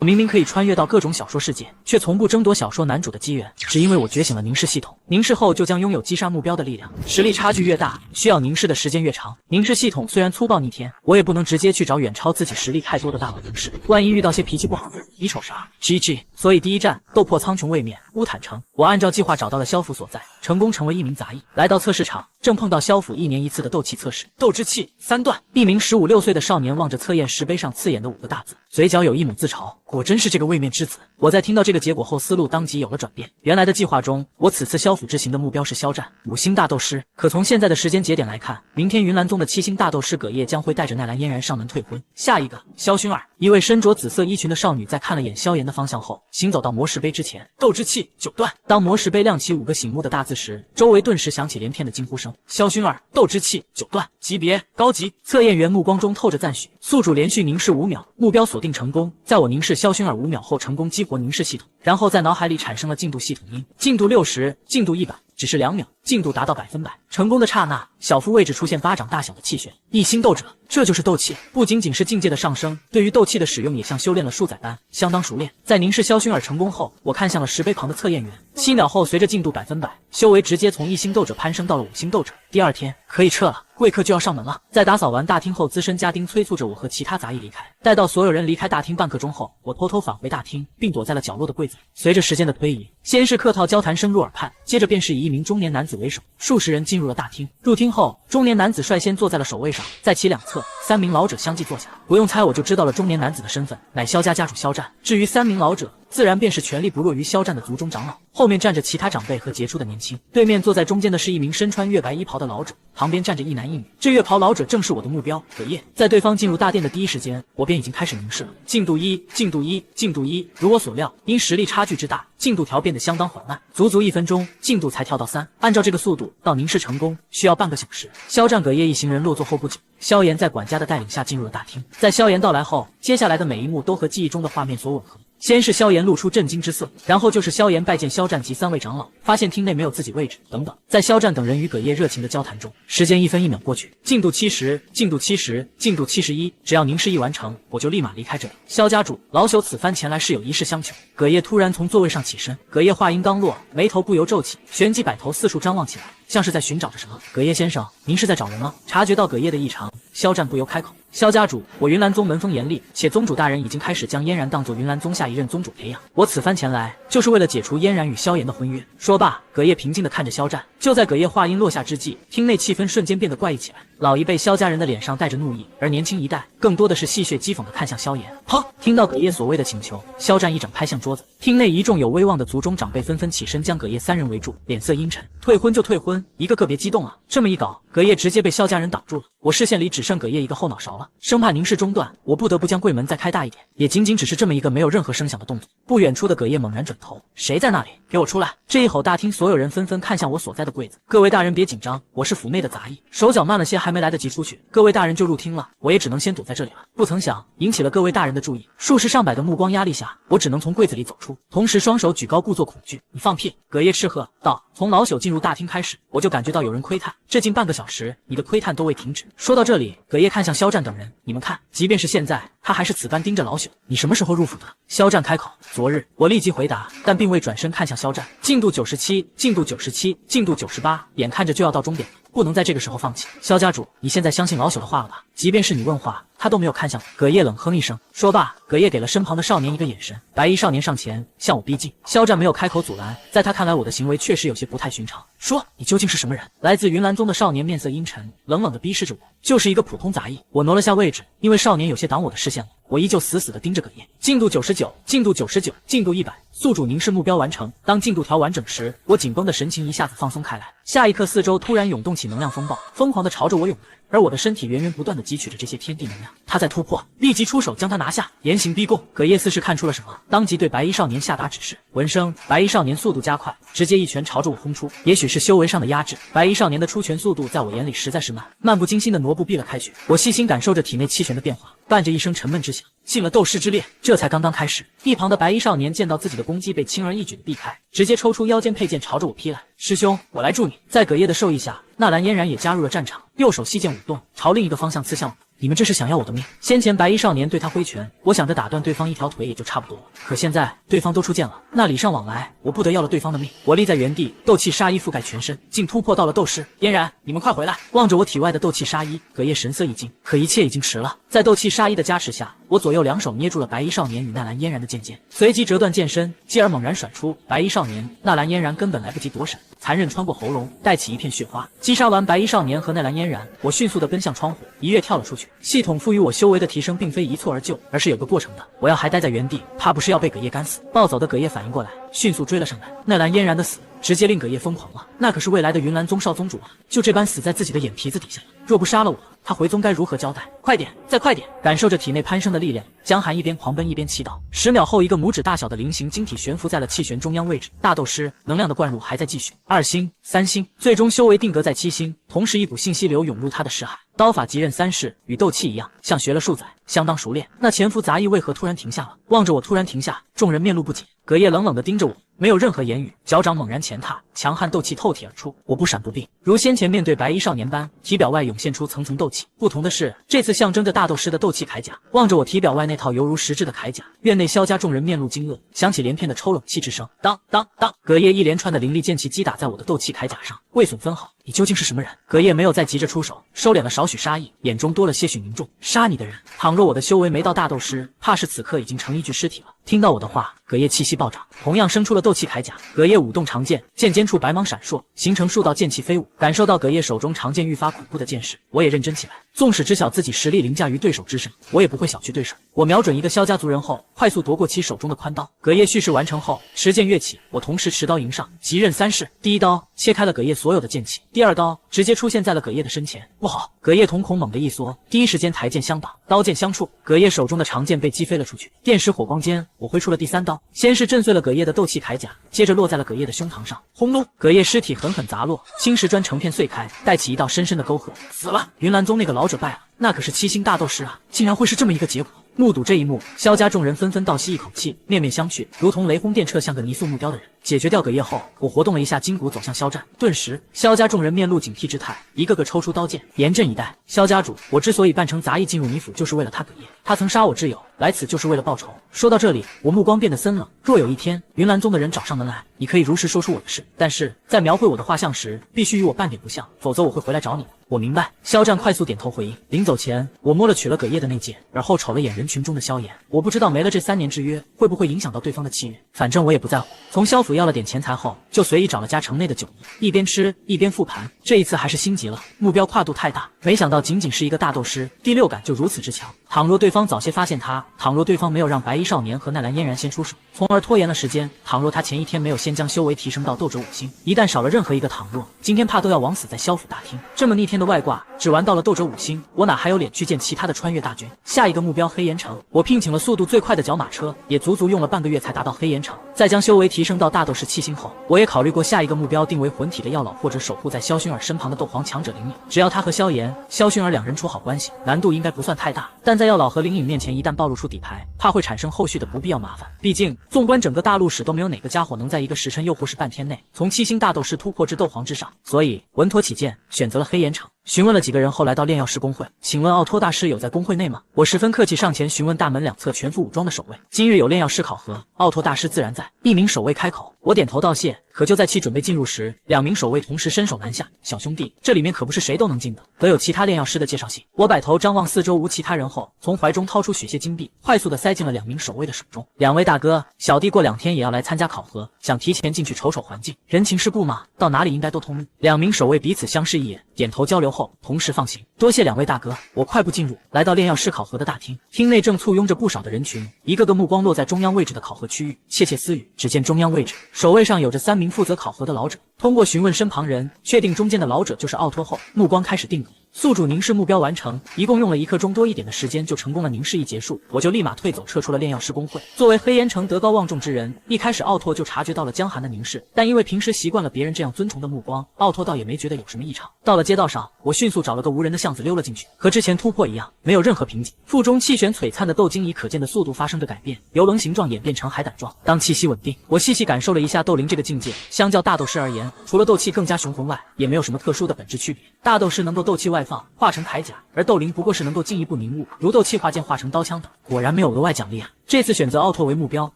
我明明可以穿越到各种小说世界，却从不争夺小说男主的机缘，只因为我觉醒了凝视系统。凝视后就将拥有击杀目标的力量，实力差距越大，需要凝视的时间越长。凝视系统虽然粗暴逆天，我也不能直接去找远超自己实力太多的大佬凝视，万一遇到些脾气不好的人，你瞅啥 ？GG。所以第一站斗破苍穹位面乌坦城，我按照计划找到了萧府所在，成功成为一名杂役。来到测试场，正碰到萧府1年1次的斗气测试，斗之气3段。一名15、16岁的少年望着测验石碑上刺眼的5个大字，嘴角有一抹自嘲，果真是这个位面之子。我在听到这个结果后，思路当即有了转变。原来的计划中，我此次萧府之行的目标是萧战5星大斗师，可从现在的时间节点来看，明天云岚宗的7星大斗师葛叶将会带着奈兰嫣然上门退婚。下一个，萧薰儿，一位身着紫色衣裙的少女，在看了眼萧炎的方向后，行走到魔石碑之前，斗之气9段。当魔石碑亮起5个醒目的大字时，周围顿时响起连片的惊呼声。萧薰儿，斗之气9段，级别高级。测验员目光中透着赞许。宿主连续凝视5秒，目标锁定成功。在我凝视萧薰儿5秒后，成功激活凝视系统，然后在脑海里产生了进度系统音，进度60，进度100。只是2秒，进度达到100%。成功的刹那，小腹位置出现巴掌大小的气旋。1星斗者，这就是斗气，不仅仅是境界的上升，对于斗气的使用也像修炼了数载般，相当熟练。在凝视萧薰儿成功后，我看向了石碑旁的测验员。7秒后，随着进度100%，修为直接从1星斗者攀升到了5星斗者。第二天可以撤了，贵客就要上门了。在打扫完大厅后，资深家丁催促着我和其他杂役离开。待到所有人离开大厅半刻钟后，我偷偷返回大厅，并躲在了角落的柜子里。随着时间的推移，先是客套交谈声入耳畔，接着便是以一名中年男子为首，数十人进入了大厅。入厅后，中年男子率先坐在了首位上，在其两侧3名老者相继坐下。不用猜，我就知道了中年男子的身份，乃萧家家主萧战。至于3名老者，自然便是权力不弱于萧战的族中长老，后面站着其他长辈和杰出的年轻。对面坐在中间的是一名身穿月白衣袍的老者，旁边站着一男一女。这月袍老者正是我的目标葛叶。在对方进入大殿的第一时间，我便已经开始凝视了。进度1，进度1，进度1。如我所料，因实力差距之大，进度条变得相当缓慢，足足1分钟，进度才跳到3。按照这个速度，到凝视成功需要半个小时。萧战葛叶一行人落座后不久，萧炎在管家的带领下进入了大厅。在萧炎到来后，接下来的每一幕都和记忆中的画面所吻合。先是萧炎露出震惊之色，然后就是萧炎拜见萧战及3位长老，发现厅内没有自己位置等等。在萧战等人与葛叶热情的交谈中，时间1分1秒过去，进度70，进度70，进度71。只要凝视一完成，我就立马离开这里。萧家主，老朽此番前来是有一事相求。葛叶突然从座位上起身，葛叶话音刚落，眉头不由皱起，旋即摆头四处张望起来，像是在寻找着什么。葛叶先生，您是在找人吗？察觉到葛叶的异常，萧战不由开口。萧家主，我云岚宗门风严厉，且宗主大人已经开始将嫣然当作云岚宗下一任宗主培养。我此番前来，就是为了解除嫣然与萧炎的婚约。说罢，葛叶平静地看着萧战。就在葛叶话音落下之际，厅内气氛瞬间变得怪异起来。老一辈萧家人的脸上带着怒意，而年轻一代更多的是戏谑讥讽地看向萧炎。砰！听到葛叶所谓的请求，萧战一掌拍向桌子，厅内一众有威望的族中长辈纷纷起身，将葛叶3人围住，脸色阴沉。退婚就退婚，一个个别激动啊！这么一搞，葛叶直接被萧家人挡住了。我视线里只剩葛叶一个后脑勺了，生怕凝视中断，我不得不将柜门再开大一点。也仅仅只是这么一个没有任何声响的动作。不远处的葛叶猛然转头，谁在那里？给我出来！这一吼，大厅所有人纷纷看向我所在的柜子。各位大人别紧张，我是府内的杂役，手脚慢了些，还没来得及出去，各位大人就入厅了，我也只能先躲在这里了。不曾想引起了各位大人的注意，数十上百的目光压力下，我只能从柜子里走出，同时双手举高故作恐惧。你放屁！葛叶斥喝道。从老朽进入大厅开始，我就感觉到有人窥探，这近半个小时，你的窥探都未停止。说到这里，葛叶看向萧战等人，你们看，即便是现在，他还是此般盯着老朽。你什么时候入府的？萧战开口。昨日。我立即回答，但并未转身看向萧战。进度97，进度97，进度98，眼看着就要到终点了，不能在这个时候放弃。萧家主，你现在相信老朽的话了吧？即便是你问话，他都没有看向我。葛叶冷哼一声，说罢，葛叶给了身旁的少年一个眼神，白衣少年上前向我逼近。萧战没有开口阻拦，在他看来，我的行为确实有些不太寻常。说，你究竟是什么人？来自云岚宗的少年面色阴沉，冷冷地逼视着我，就是一个普通杂役。我挪了下位置，因为少年有些挡我的视线了。我依旧死死地盯着葛叶。进度99，进度99，进度100。宿主凝视目标完成。当进度条完整时，我紧绷的神情一下子放松开来。下一刻，四周突然涌动起能量风暴，疯狂地朝着我涌来。而我的身体源源不断地汲取着这些天地能量。他在突破，立即出手将他拿下，严刑逼供。葛叶似是看出了什么，当即对白衣少年下达指示。闻声，白衣少年速度加快，直接一拳朝着我轰出。也许是修为上的压制，白衣少年的出拳速度在我眼里实在是慢，漫不经心的挪步避了开去。我细心感受着体内气旋的变化，伴着一声沉闷之响，进了斗师之列。这才刚刚开始。一旁的白衣少年见到自己的攻击被轻而易举的避开，直接抽出腰间佩剑朝着我劈来。师兄，我来助你。在葛叶的授意下，纳兰嫣然也加入了战场，右手细剑舞动，朝另一个方向刺向我。你们这是想要我的命？先前白衣少年对他挥拳，我想着打断对方一条腿也就差不多了。可现在对方都出剑了，那礼尚往来，我不得要了对方的命。我立在原地，斗气杀衣覆盖全身，竟突破到了斗师。嫣然，你们快回来！望着我体外的斗气杀衣，葛叶神色一惊，可一切已经迟了。在斗气杀衣的加持下，我左右两手捏住了白衣少年与纳兰嫣然的剑尖，随即折断剑身，继而猛然甩出。白衣少年、纳兰嫣然根本来不及躲闪，残刃穿过喉咙，带起一片血花。击杀完白衣少年和纳兰嫣然，我迅速地奔向窗户，一跃跳了出去。系统赋予我修为的提升并非一蹴而就，而是有个过程的。我要还待在原地，怕不是要被葛叶干死。暴走的葛叶反应过来，迅速追了上来。纳兰嫣然的死直接令葛叶疯狂了，那可是未来的云岚宗少宗主啊，就这般死在自己的眼皮子底下了。若不杀了我，他回宗该如何交代？快点，再快点！感受着体内攀升的力量，江寒一边狂奔一边祈祷。10秒后，一个拇指大小的菱形晶体悬浮在了气旋中央位置。大斗师能量的灌入还在继续，2星、3星，最终修为定格在7星。同时，一股信息流涌入他的识海。刀法极刃3式，与斗气一样，像学了数载，相当熟练。那潜伏杂役为何突然停下了？望着我突然停下，众人面露不解。葛叶冷冷地盯着我，没有任何言语，脚掌猛然前踏，强悍斗气透体而出。我不闪不避，如先前面对白衣少年般，体表外涌现出层层斗气。不同的是，这次象征着大斗师的斗气铠甲。望着我体表外那套犹如实质的铠甲，院内萧家众人面露惊愕，响起连片的抽冷气之声。当当当，葛叶一连串的凌厉剑气击打在我的斗气铠甲上，未损分毫。你究竟是什么人？葛叶没有再急着出手，收敛了少许杀意，眼中多了些许凝重。杀你的人，倘若我的修为没到大斗师，怕是此刻已经成一具尸体了。听到我的话，葛叶气息暴涨，同样生出了斗气铠甲。葛叶舞动长剑，剑尖处白芒闪烁，形成数道剑气飞舞。感受到葛叶手中长剑愈发恐怖的剑势，我也认真起来。纵使知晓自己实力凌驾于对手之上，我也不会小觑对手。我瞄准一个萧家族人后，快速夺过其手中的宽刀。葛叶蓄势完成后，持剑跃起，我同时持刀迎上，极刃3式。第一刀切开了葛叶所有的剑气，第二刀直接出现在了葛叶的身前。不好！葛叶瞳孔猛地一缩，第一时间抬剑相挡，刀剑相触，葛叶手中的长剑被击飞了出去。电石火光间，我挥出了第3刀，先是震碎了葛叶的斗气铠甲，接着落在了葛叶的胸膛上。轰隆！葛叶尸体狠狠砸落，青石砖成片碎开，带起一道深深的沟壑。死了！云岚宗那个老者败了，那可是7星大斗师啊，竟然会是这么一个结果。目睹这一幕，萧家众人纷纷倒吸一口气，面面相觑，如同雷轰电掣，像个泥塑目标的人。解决掉葛叶后，我活动了一下筋骨，走向肖战。顿时，萧家众人面露警惕之态，一个个抽出刀剑，严阵以待。萧家主，我之所以扮成杂役进入你府，就是为了他葛叶，他曾杀我挚友，来此就是为了报仇。说到这里，我目光变得森冷。若有一天云岚宗的人找上门来，你可以如实说出我的事，但是在描绘我的画像时，必须与我半点不像，否则我会回来找你。我明白。肖战快速点头回应。临走前，我摸了取了葛叶的那剑，而后瞅了眼人群中的萧炎。我不知道没了这3年之约，会不会影响到对方的契约，反正我也不在乎。从萧府要了点钱财后，就随意找了家城内的酒肆，一边吃一边复盘。这一次还是心急了，目标跨度太大，没想到仅仅是一个大斗师，第6感就如此之强。倘若对方早些发现他，倘若对方没有让白衣少年和纳兰嫣然先出手，从而拖延了时间，倘若他前一天没有先将修为提升到斗者5星，一旦少了任何一个倘若，今天怕都要枉死在萧府大厅。这么逆天的外挂，只玩到了斗者5星，我哪还有脸去见其他的穿越大军？下一个目标黑岩城，我聘请了速度最快的角马车，也足足用了半个月才达到黑岩城。在将修为提升到大斗士7星后，我也考虑过下一个目标定为魂体的药老或者守护在萧薰儿身旁的斗皇强者灵隐。只要他和萧炎、萧薰儿2人处好关系，难度应该不算太大。但在药老和灵隐面前一旦暴露出底牌，怕会产生后续的不必要麻烦。毕竟纵观整个大陆史都没有哪个家伙能在一个时辰又或是半天内从7星大斗士突破至斗皇之上，所以稳妥起见，选择了黑岩城。询问了几个人后来到炼药师公会，请问奥托大师有在公会内吗？我十分客气上前询问大门2侧全副武装的守卫，今日有炼药师考核，奥托大师自然在。一名守卫开口，我点头道谢。可就在其准备进入时，2名守卫同时伸手拦下，小兄弟，这里面可不是谁都能进的，得有其他炼药师的介绍信。我摆头张望四周无其他人后，从怀中掏出血蟹金币，快速的塞进了2名守卫的手中。2位大哥，小弟过2天也要来参加考核，想提前进去瞅瞅环境，人情世故嘛，到哪里应该都通路。2名守卫彼此相视一眼，点头交流后，同时放行。多谢2位大哥，我快步进入，来到炼药师考核的大厅，厅内正簇拥着不少的人群，一个个目光落在中央位置的考核区域，窃窃私语。只见中央位置守卫上有着3名负责考核的老者，通过询问身旁人，确定中间的老者就是奥托后，目光开始定格。宿主凝视目标完成，一共用了1刻钟多一点的时间就成功了凝视一结束，我就立马退走，撤出了炼药师公会。作为黑岩城德高望重之人，一开始奥托就察觉到了江寒的凝视，但因为平时习惯了别人这样尊崇的目光，奥托倒也没觉得有什么异常。到了街道上，我迅速找了个无人的巷子溜了进去，和之前突破一样，没有任何瓶颈。腹中气旋璀璨的斗精以可见的速度发生着改变，由棱形状演变成海胆状。当气息稳定，我细细感受了一下斗灵这个境界，相较大斗师而言，除了斗气更加雄浑外，也没有什么特殊的本质区别。大斗师能够斗气外放，化成铠甲，而斗灵不过是能够进一步凝雾，如斗气化剑化成刀枪等。果然没有额外奖励啊！这次选择奥拓为目标，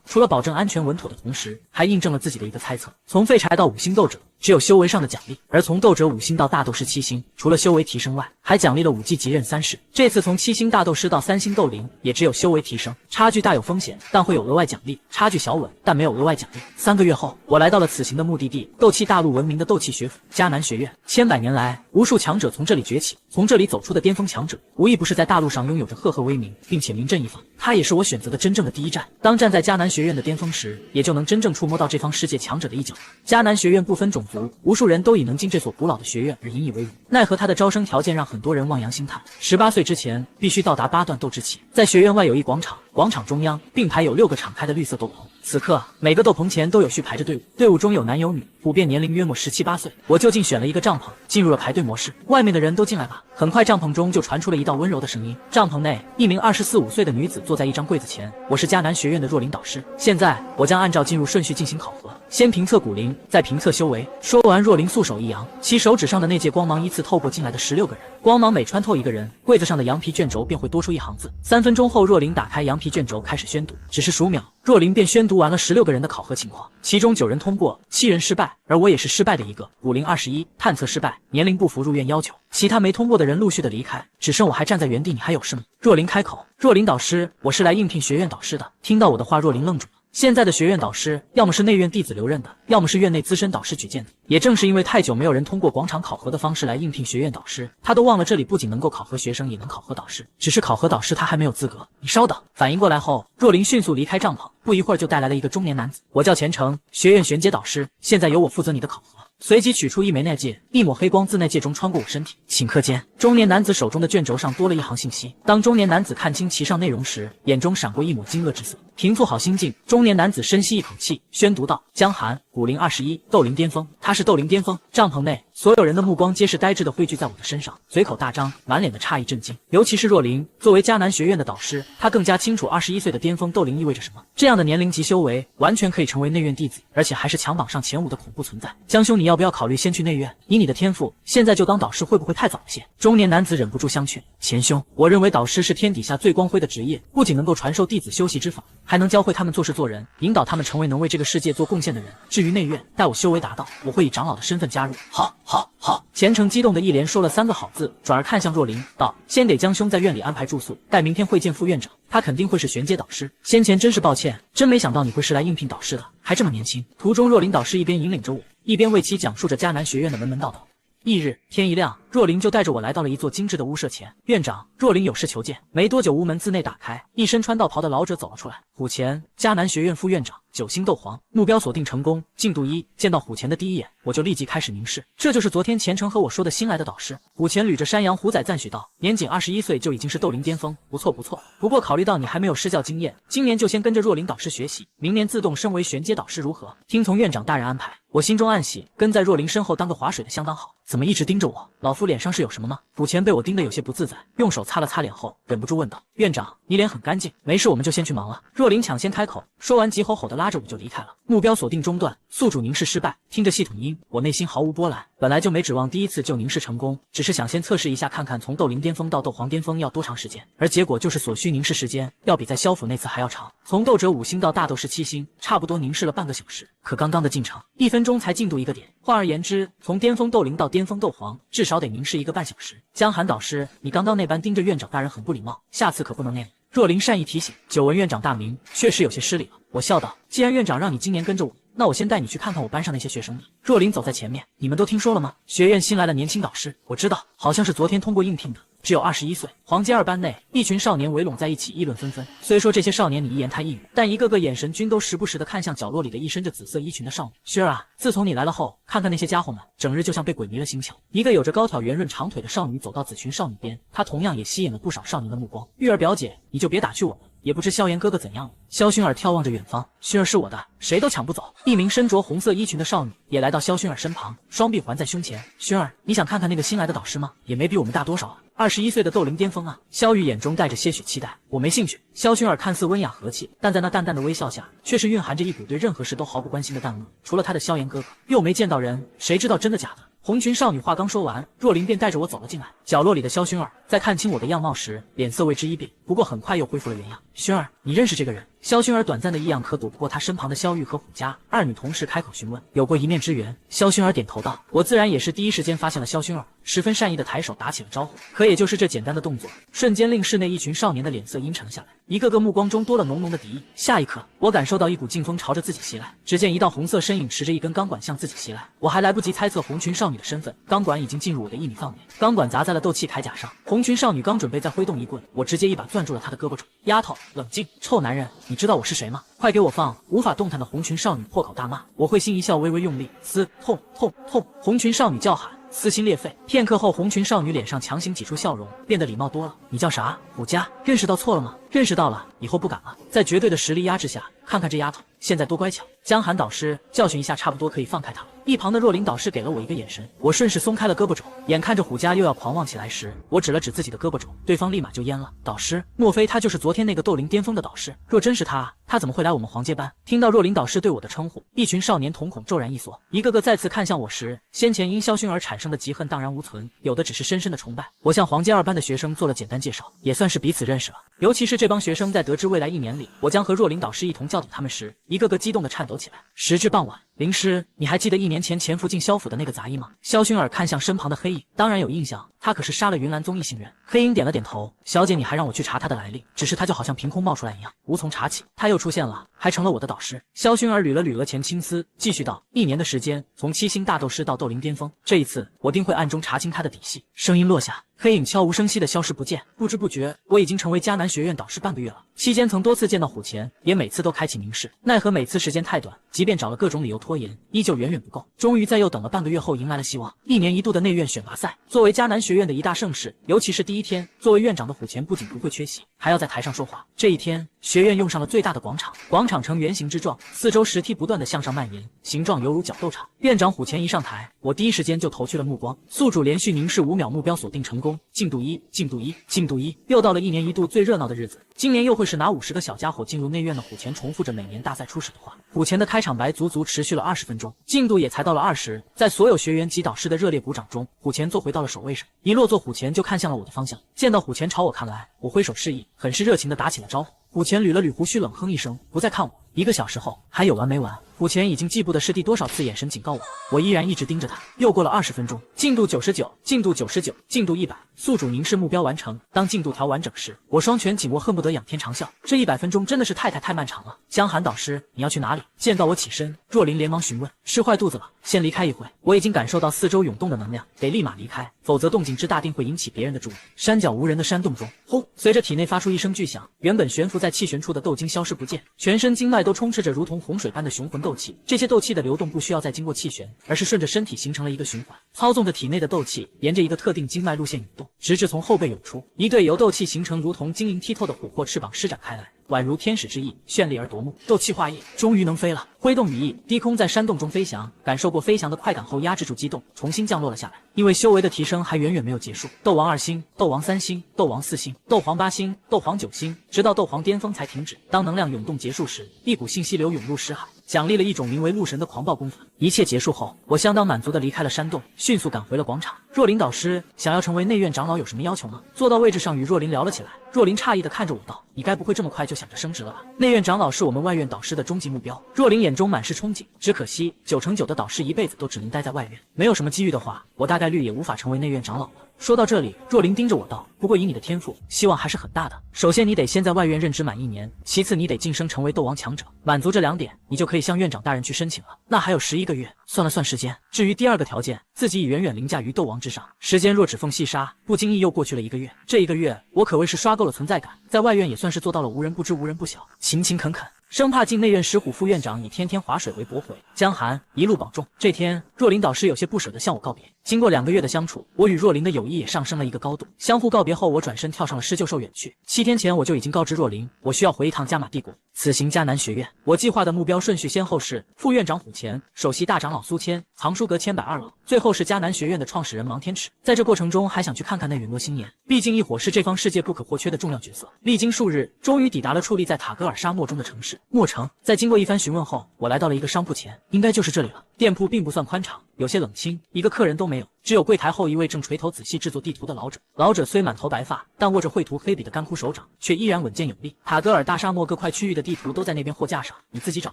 除了保证安全稳妥的同时，还印证了自己的一个猜测：从废柴到5星斗者，只有修为上的奖励；而从斗者5星到大斗师7星，除了修为提升外，还奖励了5级级刃3式。这次从7星大斗师到3星斗灵，也只有修为提升，差距大有风险，但会有额外奖励；差距小稳，但没有额外奖励。3个月后，我来到了此行的目的地——斗气大陆闻名的斗气学府迦南学院。千百年来，无数强者从这里崛起，从这里走出的巅峰强者，无一不是在大陆上拥有着赫赫威名，并且名震一方。它也是我选择的真正的第一站。当站在迦南学院的巅峰时，也就能真正触摸到这方世界强者的一角。迦南学院不分种族，无数人都以能进这所古老的学院而引以为荣。奈何它的招生条件让很多人望洋兴叹：18岁之前必须到达8段斗之期。在学院外有一广场，广场中央并排有6个敞开的绿色斗篷。此刻，每个斗篷前都有序排着队伍，队伍中有男有女，普遍年龄约莫17、18岁。我就近选了一个帐篷，进入了排队模式。外面的人都进来吧。很快，帐篷中就传出了一道温柔的声音。帐篷内，一名24、25岁的女子坐在一张柜子前。我是迦南学院的若琳导师，现在我将按照进入顺序进行考核，先评测骨龄，再评测修为。说完，若琳素手一扬，其手指上的那界光芒依次透过进来的16个人。光芒每穿透一个人，柜子上的羊皮卷轴便会多出一行字。3分钟后，若琳打开羊皮卷轴，开始宣读。只是数秒，若琳便宣读完了16个人的考核情况，其中9人通过，7人失败，而我也是失败的一个。骨龄21，探测失败，年龄不符入院要求。其他没通过的人陆续的离开，只剩我还站在原地。你还有事吗？若琳开口。若琳导师，我是来应聘学院导师的。听到我的话，若琳愣住了。现在的学院导师，要么是内院弟子留任的，要么是院内资深导师举荐的。也正是因为太久没有人通过广场考核的方式来应聘学院导师，他都忘了这里不仅能够考核学生，也能考核导师。只是考核导师他还没有资格。你稍等。反应过来后，若琳迅速离开帐篷，不一会儿就带来了一个中年男子。我叫钱成，学院玄阶导师，现在由我负责你的考核。随即取出一枚内戒，一抹黑光自内戒中穿过我身体。顷刻间，中年男子手中的卷轴上多了一行信息。当中年男子看清其上内容时，眼中闪过一抹惊愕之色。平复好心境，中年男子深吸一口气，宣读道：江寒，骨龄21，斗灵巅峰。他是斗灵巅峰。帐篷内所有人的目光皆是呆滞的汇聚在我的身上，嘴口大张，满脸的诧异震惊。尤其是若琳，作为迦南学院的导师，她更加清楚21岁的巅峰斗灵意味着什么。这样的年龄及修为，完全可以成为内院弟子，而且还是强榜上前5的恐怖存在。江兄，你要不要考虑先去内院？以你的天赋，现在就当导师会不会太早了些？中年男子忍不住相劝。钱兄，我认为导师是天底下最光辉的职业，不仅能够传授弟子修习之法，还能教会他们做事做人，引导他们成为能为这个世界做贡献的人。至于内院，待我修为达到，我会以长老的身份加入。好，好，好！钱成激动的一连说了3个好字，转而看向若琳道：先给江兄在院里安排住宿，待明天会见副院长，他肯定会是玄阶导师。先前真是抱歉，真没想到你会是来应聘导师的，还这么年轻。途中，若琳导师一边引领着我，一边为其讲述着迦南学院的门道道。翌日天一亮，若琳就带着我来到了一座精致的屋舍前。院长，若琳有事求见。没多久，屋门自内打开，一身穿道袍的老者走了出来。虎钳，迦南学院副院长，9星斗皇，目标锁定成功。进度1。见到虎钳的第一眼，我就立即开始凝视。这就是昨天钱成和我说的新来的导师。虎钳捋着山羊胡仔赞许道：年仅21岁就已经是斗灵巅峰，不错不错。不过考虑到你还没有施教经验，今年就先跟着若琳导师学习，明年自动升为玄阶导师如何？听从院长大人安排。我心中暗喜，跟在若琳身后当个划水的相当好。怎么一直盯着我？老夫脸上是有什么吗？虎钳被我盯得有些不自在，用手擦了擦脸后，忍不住问道：院长，你脸很干净，没事我们就先去忙了。若琳抢先开口，说完急吼吼的拉着我就离开了。目标锁定中断，宿主凝视失败。听着系统音，我内心毫无波澜。本来就没指望第一次就凝视成功，只是想先测试一下，看看从斗灵巅峰到斗皇巅峰要多长时间。而结果就是所需凝视时间要比在萧府那次还要长。从斗者5星到大斗士7星，差不多凝视了半个小时。可刚刚的进程，1分钟才进度1个点。换而言之，从巅峰斗灵到巅峰斗皇，至少得凝视1个半小时。江寒导师，你刚刚那般盯着院长大人很不礼貌，下次可不能那样。若琳善意提醒。久闻院长大名，确实有些失礼了。我笑道：既然院长让你今年跟着我，那我先带你去看看我班上那些学生。若琳走在前面，你们都听说了吗？学院新来的年轻导师，我知道，好像是昨天通过应聘的，只有21岁。黄阶2班内，一群少年围拢在一起议论纷纷。虽说这些少年你一言他一语，但一个个眼神均都时不时地看向角落里的一身着紫色衣裙的少女。薰儿啊，自从你来了后，看看那些家伙们，整日就像被鬼迷了心窍。一个有着高挑圆润长腿的少女走到此群少女边，她同样也吸引了不少少年的目光。玉儿表姐，你就别打趣我了。也不知萧炎哥哥怎样了。萧薰儿眺望着远方，薰儿是我的，谁都抢不走。一名身着红色衣裙的少女也来到萧薰儿身旁，双臂环在胸前。薰儿，你想看看那个新来的导师吗？也没比我们大多少啊，21岁的斗灵巅峰啊。萧雨眼中带着些许期待。我没兴趣。萧薰儿看似温雅和气，但在那淡淡的微笑下，却是蕴含着一股对任何事都毫不关心的淡漠。除了他的萧炎哥哥，又没见到人，谁知道真的假的？红裙少女话刚说完，若琳便带着我走了进来。角落里的萧薰儿在看清我的样貌时，脸色为之一变，不过很快又恢复了原样。薰儿，你认识这个人？萧薰儿短暂的异样可躲不过她身旁的萧玉和虎家二女同时开口询问。有过一面之缘，萧薰儿点头道。我自然也是第一时间发现了萧薰儿，十分善意的抬手打起了招呼。可也就是这简单的动作，瞬间令室内一群少年的脸色阴沉了下来，一个个目光中多了浓浓的敌意。下一刻，我感受到一股劲风朝着自己袭来，只见一道红色身影持着一根钢管向自己袭来。我还来不及猜测红裙少女的身份，钢管已经进入我的1米范围，钢管砸在了斗气铠甲上。红裙少女刚准备再挥动一棍，我直接一把攥住了她的胳膊肘。丫头，冷静！臭男人，你知道我是谁吗？快给我放！无法动弹的红裙少女破口大骂。我会心一笑，微微用力，嘶，痛痛痛！红裙少女叫喊，撕心裂肺。片刻后，红裙少女脸上强行挤出笑容，变得礼貌多了。你叫啥？虎家？认识到错了吗？认识到了，以后不敢了。在绝对的实力压制下，看看这丫头现在多乖巧。江寒导师教训一下，差不多可以放开她了。一旁的若琳导师给了我一个眼神，我顺势松开了胳膊肘。眼看着虎家又要狂妄起来时，我指了指自己的胳膊肘，对方立马就蔫了。导师，莫非他就是昨天那个斗灵巅峰的导师？若真是他，他怎么会来我们黄阶班？听到若琳导师对我的称呼，一群少年瞳孔骤然一缩，一个个再次看向我时，先前因萧薰而产生的嫉恨荡然无存，有的只是深深的崇拜。我向黄阶2班的学生做了简单介绍，也算是彼此认识了。尤其是这帮学生在得知未来1年里我将和若琳导师一同教导他们时，一个个激动地颤抖起来。时至傍晚，灵师，你还记得1年前潜伏进萧府的那个杂役吗？萧薰儿看向身旁的黑影，当然有印象，他可是杀了云岚宗一行人。黑影点了点头，小姐，你还让我去查他的来历，只是他就好像凭空冒出来一样，无从查起。他又出现了，还成了我的导师。萧薰儿捋了捋额前青丝，继续道：1年的时间，从7星大斗师到斗灵巅峰，这一次我定会暗中查清他的底细。声音落下，黑影悄无声息地消失不见。不知不觉，我已经成为迦南学院导师半个月了。期间曾多次见到虎钳，也每次都开启凝视，奈何每次时间太短，即便找了各种理由拖延，依旧远远不够。终于在又等了半个月后，迎来了希望。1年1度的内院选拔赛，作为迦南学院的一大盛事，尤其是第一天，作为院长的虎钳不仅不会缺席，还要在台上说话。这一天，学院用上了最大的广场，广场呈圆形之状，四周石梯不断的向上蔓延，形状犹如角斗场。院长虎钳一上台，我第一时间就投去了目光。宿主连续凝视5秒，目标锁定成功。进度1，进度1，进度1。又到了1年1度最热闹的日子，今年又会是拿50个小家伙进入内院的虎钳重复着每年大赛初始的话。虎钳的开场白足足持续了20分钟，进度也才到了20。在所有学员及导师的热烈鼓掌中，虎钳坐回到了首位上，一落座虎钳就看向了我的方向。见到虎钳朝我看来，我挥手示意，很是热情地打起了招呼。虎钳捋了捋胡须，冷哼一声，不再看我。1个小时后，还有完没完？虎钳已经记不得是第多少次眼神警告我，我依然一直盯着他。又过了20分钟，进度99，进度99，进度100。宿主凝视目标完成。当进度调完整时，我双拳紧握，恨不得仰天长啸。这100分钟真的是太漫长了。江寒导师，你要去哪里？见到我起身，若琳连忙询问。吃坏肚子了，先离开一会。我已经感受到四周涌动的能量，得立马离开，否则动静之大定会引起别人的注意。山脚无人的山洞中，轰！随着体内发出一声巨响，原本悬浮在气旋处的斗精消失不见，全身经脉都充斥着如同洪水般的雄浑斗气。这些斗气的流动不需要再经过气旋，而是顺着身体形成了一个循环，操纵着体内的斗气，沿着一个特定经脉路线涌动，直至从后背涌出。一对由斗气形成如同晶莹剔透的琥珀翅膀施展开来，宛如天使之翼，绚丽而夺目。斗气化翼，终于能飞了。挥动羽翼，低空在山洞中飞翔，感受过飞翔的快感后，压制住激动，重新降落了下来。因为修为的提升还远远没有结束，斗王2星，斗王3星，斗王4星，斗皇8星，斗皇9星，直到斗皇巅峰才停止。当能量涌动结束时，一股信息流涌入识海，奖励了一种名为鹿神的狂暴功法。一切结束后，我相当满足地离开了山洞，迅速赶回了广场。若琳导师，想要成为内院长老有什么要求吗？坐到位置上与若琳聊了起来。若琳诧异地看着我道：你该不会这么快就想着升职了吧？内院长老是我们外院导师的终极目标。若琳眼中满是憧憬，只可惜9成9的导师一辈子都只能待在外院，没有什么机遇的话，我大概率也无法成为内院长老了。说到这里，若琳盯着我道：不过以你的天赋，希望还是很大的。首先你得先在外院任职满1年，其次你得晋升成为斗王强者，满足这2点，你就可以向院长大人去申请了。那还有11个月，算了算时间。至于第2个条件，自己已远远凌驾于斗王之上，时间若指缝细沙，不经意又过去了1个月。这1个月，我可谓是刷够了存在感，在外院也算是做到了无人不知无人不晓，勤勤恳恳。生怕进内院石虎副院长以天天划水为驳回。江寒，一路保重。这天，若琳导师有些不舍地向我告别。经过2个月的相处，我与若琳的友谊也上升了一个高度。相互告别后，我转身跳上了狮鹫兽远去。7天前我就已经告知若琳，我需要回一趟加玛帝国。此行迦南学院，我计划的目标顺序先后是副院长虎钳、首席大长老苏谦、藏书阁千百二老，最后是迦南学院的创始人芒天尺。在这过程中，还想去看看那陨落星岩，毕竟异火是这方世界不可或缺的重要角色。历经数日，终于抵达了矗立在塔格尔沙漠中的城市墨城。在经过一番询问后，我来到了一个商铺前，应该就是这里了。店铺并不算宽敞，有些冷清，一个客人都没有，只有柜台后一位正垂头仔细制作地图的老者。老者虽满头白发，但握着绘图黑笔的干枯手掌，却依然稳健有力。塔格尔大沙漠各块区域的地图都在那边货架上，你自己找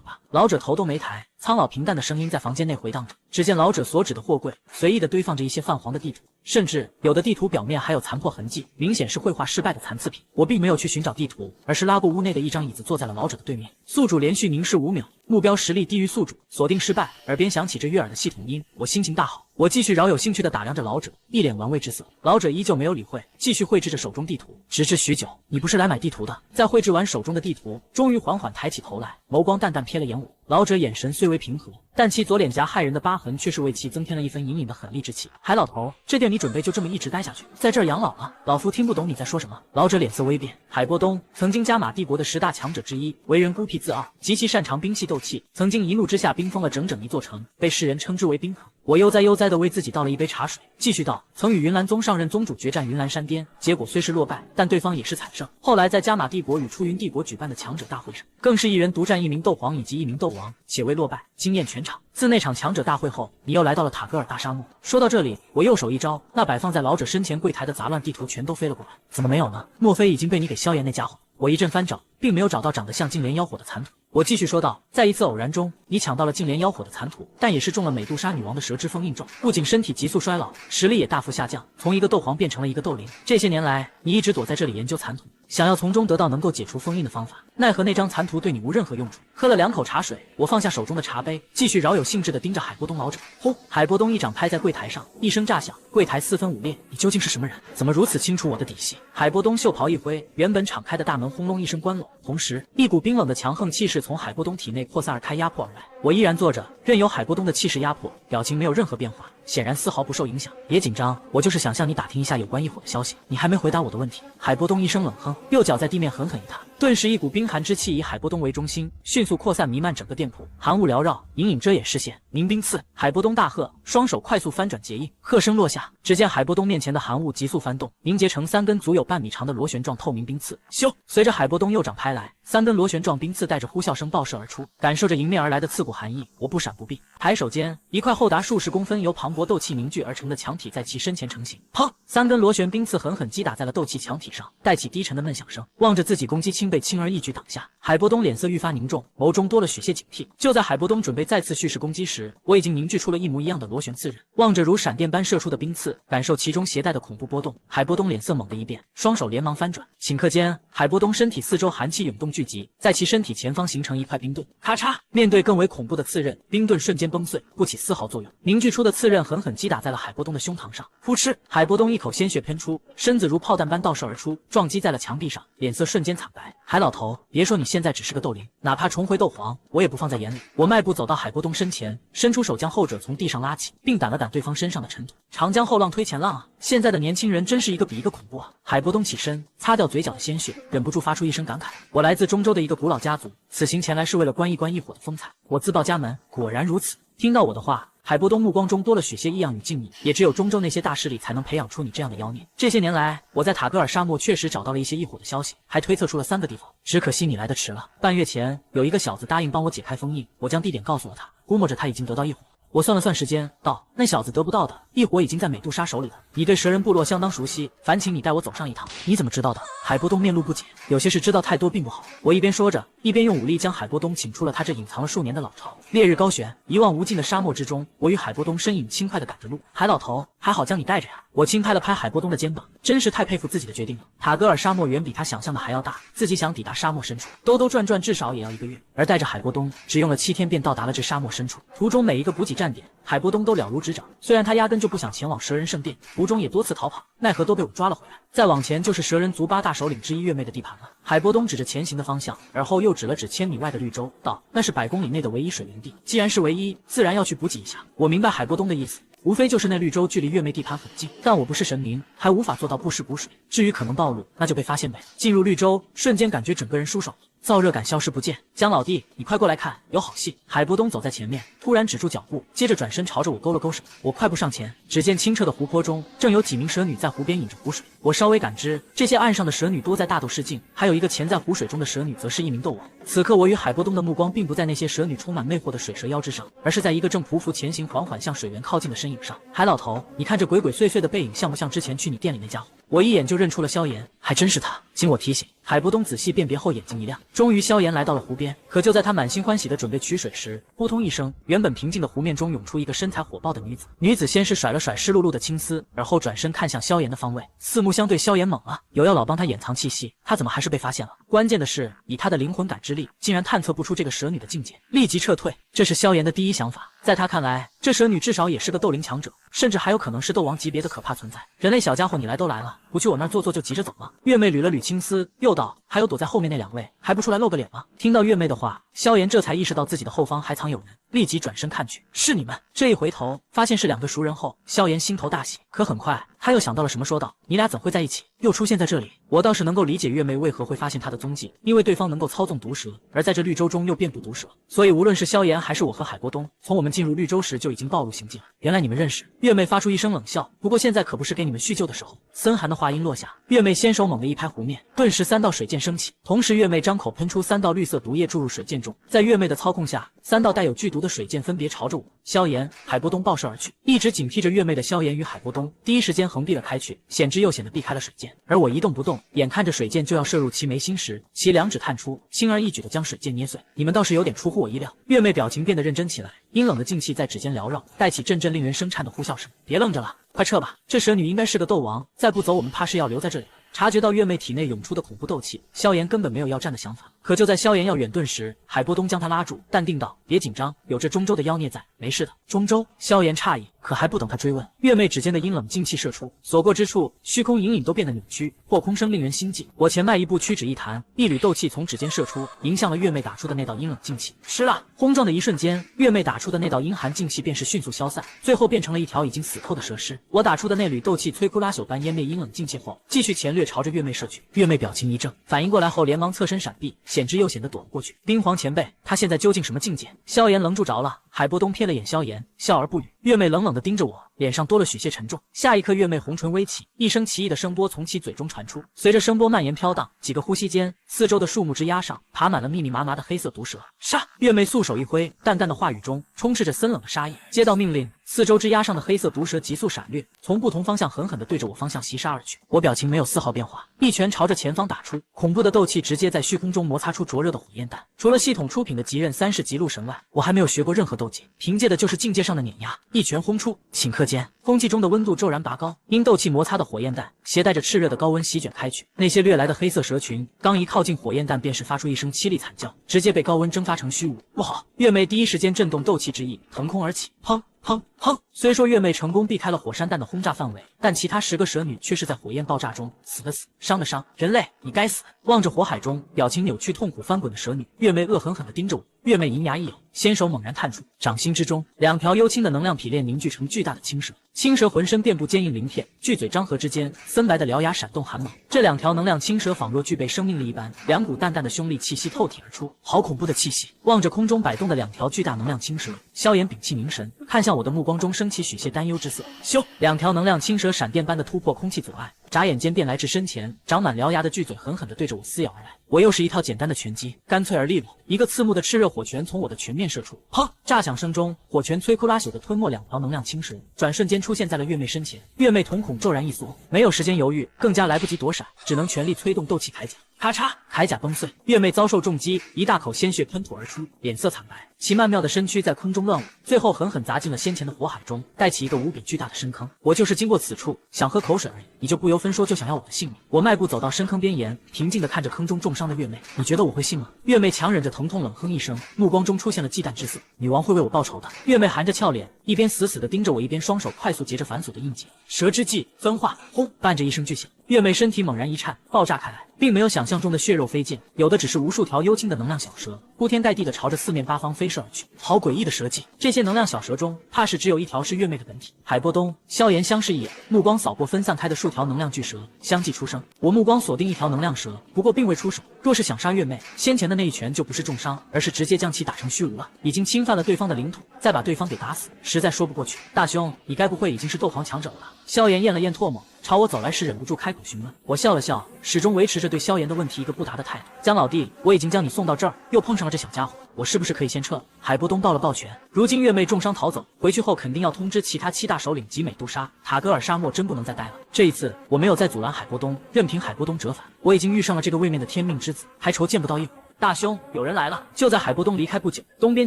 吧。老者头都没抬，苍老平淡的声音在房间内回荡着。只见老者所指的货柜随意地堆放着一些泛黄的地图，甚至有的地图表面还有残破痕迹，明显是绘画失败的残次品。我并没有去寻找地图，而是拉过屋内的一张椅子，坐在了老者的对面。宿主连续凝视5秒，目标实力低于宿主，锁定失败。耳边响起这悦耳的系统音，我心情大好。我继续饶有兴趣地打量着老者，一脸玩味之色。老者依旧没有理会，继续绘制着手中地图，直至许久。你不是来买地图的？在绘制完手中的地图，终于缓缓抬起头来，眸光淡淡瞥了眼我。老者眼神虽为平和，但其左脸颊骇人的疤痕却是为其增添了一分隐隐的狠戾之气。海老头，这店你准备就这么一直待下去，在这儿养老吗？老夫听不懂你在说什么。老者脸色微变。海波东曾经加玛帝国的10大强者之一，为人孤僻自傲，极其擅长兵器斗气，曾经一怒之下冰封了整整一座城，被世人称之为冰河。我悠哉地为自己倒了一杯茶水，继续道：曾与云岚宗上任宗主决战云岚山巅，结果虽是落败，但对方也是惨胜。后来在加玛帝国与出云帝国举办的强者大会上，更是一人独占1名斗皇以及1名斗王，且未落败，惊艳全场。自那场强者大会后，你又来到了塔格尔大沙漠。说到这里，我右手一招，那摆放在老者身前柜台的杂乱地图全都飞了过来。怎么没有呢？莫非已经被你给消炎那家伙？我一阵翻找，并没有找到长得像净莲妖火的残图。我继续说道，在一次偶然中，你抢到了净莲妖火的残图，但也是中了美杜莎女王的蛇之封印咒，不仅身体急速衰老，实力也大幅下降，从一个斗皇变成了一个斗灵。这些年来，你一直躲在这里研究残图，想要从中得到能够解除封印的方法，奈何那张残图对你无任何用处。喝了2口茶水，我放下手中的茶杯，继续饶有兴致地盯着海波东老者。轰！海波东一掌拍在柜台上，一声炸响，柜台4分5裂。你究竟是什么人？怎么如此清楚我的底细？海波东袖袍一挥，原本敞开的大门轰隆一声关拢，同时一股冰冷的强横气势从海波东体内扩散而开，压迫而来。我依然坐着，任由海波东的气势压迫，表情没有任何变化，显然丝毫不受影响。别紧张，我就是想向你打听一下有关异火的消息。你还没回答我的问题。海波东一声冷哼，右脚在地面狠狠一踏，顿时一股冰寒之气以海波东为中心，迅速扩散弥漫整个店铺，寒雾缭绕，隐隐遮掩视线。明冰刺！海波东大喝，双手快速翻转结印，喝声落下，只见海波东面前的寒雾急速翻动，凝结成3根足有半米长的螺旋状透明冰刺。咻！随着海波东右掌拍来，3根螺旋状冰刺带着呼啸声爆射而出，感受着迎面而来的刺骨寒意，我不闪不避，抬手间，一块厚达数十公分由磅礴斗气凝聚而成的墙体在其身前成型。砰！3根螺旋冰刺狠狠击打在了斗气墙体上，带起低沉的闷响声。望着自己攻击轻被轻而易举挡下，海波东脸色愈发凝重，眸中多了血械警惕。就在海波东准备再次蓄势攻击时，我已经凝聚出了一模一样的螺旋刺刃。望着如闪电般射出的冰刺，感受其中携带的恐怖波动，海波东脸色猛地一变，双手连忙翻转。顷刻间，海波东身体四周寒气涌动聚集，在其身体前方形成一块冰盾。咔嚓！面对更为恐怖的刺刃，冰盾瞬间崩碎，不起丝毫作用。凝聚出的刺刃狠狠击打在了海波东的胸膛上，噗嗤！海波东一口鲜血喷出，身子如炮弹般倒射而出，撞击在了墙壁上，脸色瞬间惨白。海老头，别说你现在只是个斗灵，哪怕重回斗皇，我也不放在眼里。我迈步走到海波东身前，伸出手将后者从地上拉起，并掸了掸对方身上的尘土。长江后浪推前浪啊！现在的年轻人真是一个比一个恐怖啊！海波东起身，擦掉嘴角的鲜血，忍不住发出一声感慨：我来自中州的一个古老家族，此行前来是为了观一观异火的风采。我自报家门，果然如此。听到我的话，海波东目光中多了血腥异样与敬意，也只有中州那些大势力才能培养出你这样的妖孽。这些年来，我在塔格尔沙漠确实找到了一些异火的消息，还推测出了3个地方，只可惜你来得迟了。半月前，有一个小子答应帮我解开封印，我将地点告诉了他，估摸着他已经得到异火。我算了算时间，道：那小子得不到的异火已经在美杜莎手里了。你对蛇人部落相当熟悉，烦请你带我走上一趟。你怎么知道的？海波东面露不解，有些事知道太多并不好。我一边说着，一边用武力将海波东请出了他这隐藏了数年的老巢。烈日高悬，一望无尽的沙漠之中，我与海波东身影轻快地赶着路。海老头，还好将你带着呀。我轻拍了拍海波东的肩膀，真是太佩服自己的决定了。塔格尔沙漠远比他想象的还要大，自己想抵达沙漠深处，兜兜转转至少也要1个月，而带着海波东，只用了7天便到达了这沙漠深处。途中每一个补给站点，海波东都了如指掌。虽然他压根就不想前往蛇人圣殿，途中也多次逃跑，奈何都被我抓了回来。再往前就是蛇人族8大首领之一月妹的地盘了。海波东指着前行的方向，而后又指了指1000米外的绿洲，道：那是100公里内的唯一水源地，既然是唯一，自然要去补给一下。我明白海波东的意思，无非就是那绿洲距离月妹地盘很近，但我不是神明，还无法做到不时补水。至于可能暴露，那就被发现呗。进入绿洲，瞬间感觉整个人舒爽了。燥热感消失不见。姜老弟，你快过来看，有好戏！海波东走在前面，突然止住脚步，接着转身朝着我勾了勾手。我快步上前，只见清澈的湖泊中正有几名蛇女在湖边饮着湖水。我稍微感知，这些岸上的蛇女多在大斗士境，还有一个潜在湖水中的蛇女，则是一名斗王。此刻我与海波东的目光并不在那些蛇女充满魅惑的水蛇腰之上，而是在一个正匍匐前行、缓缓向水源靠近的身影上。海老头，你看这鬼鬼祟祟的背影，像不像之前去你店里那家伙？我一眼就认出了萧炎，还真是他。经我提醒，海波东仔细辨别后，眼睛一亮。终于，萧炎来到了湖边。可就在他满心欢喜的准备取水时，扑通一声，原本平静的湖面中涌出一个身材火爆的女子。女子先是甩了甩湿漉漉的青丝，而后转身看向萧炎的方位，四目相对。萧炎猛啊，有药老帮他掩藏气息，他怎么还是被发现了？关键的是，以他的灵魂感知力，竟然探测不出这个蛇女的境界，立即撤退。这是萧炎的第一想法。在他看来，这蛇女至少也是个斗灵强者，甚至还有可能是斗王级别的可怕存在。人类小家伙，你来都来了，不去我那儿坐坐就急着走吗？月妹捋了捋青丝，又道：“还有躲在后面那两位，还不出来露个脸吗？”听到月妹的话，萧炎这才意识到自己的后方还藏有人，立即转身看去，是你们。这一回头，发现是两个熟人后，萧炎心头大喜。可很快，他又想到了什么，说道：“你俩怎会在一起，又出现在这里？”我倒是能够理解月妹为何会发现他的踪迹，因为对方能够操纵毒蛇，而在这绿洲中又遍布毒蛇，所以无论是萧炎还是我和海波东，从我们进入绿洲时就已经暴露行径了。原来你们认识。月妹发出一声冷笑，不过现在可不是给你们叙旧的时候。森寒的话音落下，月妹先手猛地一拍湖面，顿时3道水箭升起，同时月妹张口喷出3道绿色毒液注入水箭中，在月妹的操控下，3道带有剧毒的水箭分别朝着我、萧炎、海波东爆射而去。一直警惕着月妹的萧炎与海波东第一时间横避了开去，险之又险地避开了水箭，而我一动不动，眼看着水箭就要射入其眉心时，其两指探出，轻而易举地将水箭捏碎。你们倒是有点出乎我意料。月妹表情变得认真起来，阴冷的劲气在指尖缭绕，带起阵阵令人生颤的呼啸声。别愣着了，快撤吧！这蛇女应该是个斗王，再不走我们怕是要留在这里。察觉到月妹体内涌出的恐怖斗气，萧炎根本没有要战的想法。可就在萧炎要远遁时，海波东将他拉住，淡定道：“别紧张，有这中州的妖孽在，没事的。”中州？萧炎诧异，可还不等他追问，月妹指尖的阴冷劲气射出，所过之处，虚空隐隐都变得扭曲，破空声令人心悸。我前迈一步，屈指一弹，一缕斗气从指尖射出，迎向了月妹打出的那道阴冷劲气。吃了！轰撞的一瞬间，月妹打出的那道阴寒劲气便是迅速消散，最后变成了一条已经死透的蛇尸。我打出的那缕斗气摧枯拉朽般湮灭阴冷劲气后，继续前掠朝着月妹射去。月妹表情一怔，反应过来后连忙侧身闪避，险之又险地躲了过去。冰皇前辈，他现在究竟什么境界？萧炎愣住着了。海波东瞥了眼萧炎，笑而不语。月妹冷冷地盯着我，脸上多了许些沉重。下一刻，月妹红唇微起，一声奇异的声波从其嘴中传出，随着声波蔓延飘荡，几个呼吸间，四周的树木枝桠上爬满了密密麻麻的黑色毒蛇。杀！月妹素手一挥，淡淡的话语中充斥着森冷的杀意。接到命令，四周枝桠上的黑色毒蛇急速闪掠，从不同方向狠狠地对着我方向袭杀而去。我表情没有丝毫变化，一拳朝着前方打出，恐怖的斗气直接在虚空中摩擦出灼热的火焰弹。除了系统出品的极刃3式极露神外，我还没有学过任何斗技，凭借的就是境界上的碾压。一拳轰出，顷刻间，空气中的温度骤然拔高，因斗气摩擦的火焰弹携带着炽热的高温席卷开去。那些掠来的黑色蛇群刚一靠近火焰弹，便是发出一声凄厉惨叫，直接被高温蒸发成虚无。不好！月妹第一时间震动斗气之意，腾空而起，砰！砰砰！虽说月妹成功避开了火山弹的轰炸范围，但其他10个蛇女却是在火焰爆炸中死的死，伤的伤。人类，你该死！望着火海中表情扭曲、痛苦翻滚的蛇女，月妹恶狠狠地盯着我。月妹银牙一咬，纤手猛然探出，掌心之中2条幽青的能量匹链凝聚成巨大的青蛇。青蛇浑身遍布坚硬鳞片，巨嘴张合之间，森白的獠牙闪动寒芒。这2条能量青蛇仿若具备生命力一般，2股淡淡的凶戾气息透体而出，好恐怖的气息！望着空中摆动的2条巨大能量青蛇，萧炎屏气凝神，看向我的目光中升起许些担忧之色。咻！2条能量青蛇闪电般的突破空气阻碍，眨眼间便来至身前，长满獠牙的巨嘴狠狠地对着我撕咬而来。我又是一套简单的拳击，干脆而利落，一个刺目的炽热火拳从我的拳面射出，砰！炸响声中，火拳摧枯拉朽地吞没2条能量青蛇，转瞬间出现在了月妹身前。月妹瞳孔骤然一缩，没有时间犹豫，更加来不及躲闪，只能全力催动斗气铠甲。咔嚓，铠甲崩碎，月妹遭受重击，一大口鲜血喷吐而出，脸色惨白，其曼妙的身躯在空中乱舞，最后狠狠砸进了先前的火海中，带起一个无比巨大的深坑。我就是经过此处，想喝口水而已，你就不由分说就想要我的性命。我迈步走到深坑边沿，平静地看着坑中重伤的月妹，你觉得我会信吗？月妹强忍着疼痛冷哼一声，目光中出现了忌惮之色。女王会为我报仇的。月妹含着俏脸，一边死死地盯着我，一边双手快速结着反锁的印记。蛇之技分化，轰！伴着一声巨响，月妹身体猛然一颤，爆炸开来，并没有想象中的血肉飞溅，有的只是无数条幽青的能量小蛇，铺天盖地地朝着四面八方飞射而去。好诡异的蛇技！这些能量小蛇中，怕是只有一条是月妹的本体。海波东、萧炎相视一眼，目光扫过分散开的数条能量巨蛇，相继出声。我目光锁定一条能量蛇，不过并未出手。若是想杀月妹，先前的那一拳就不是重伤，而是直接将其打成虚无了。已经侵犯了对方的领土，再把对方给打死，实在说不过去。大兄，你该不会已经是斗皇强者了吧？萧炎咽了咽唾沫，朝我走来时忍不住开口询问。我笑了笑，始终维持着对萧炎的问题一个不答的态度。江老弟，我已经将你送到这儿，又碰上了这小家伙，我是不是可以先撤了？海波东抱了抱拳，如今月妹重伤逃走，回去后肯定要通知其他7大首领集美杜莎。塔格尔沙漠真不能再待了。这一次我没有再阻拦海波东，任凭海波东折返。我已经遇上了这个位面的天命之子，还愁见不到一伙。大兄，有人来了！就在海波东离开不久，东边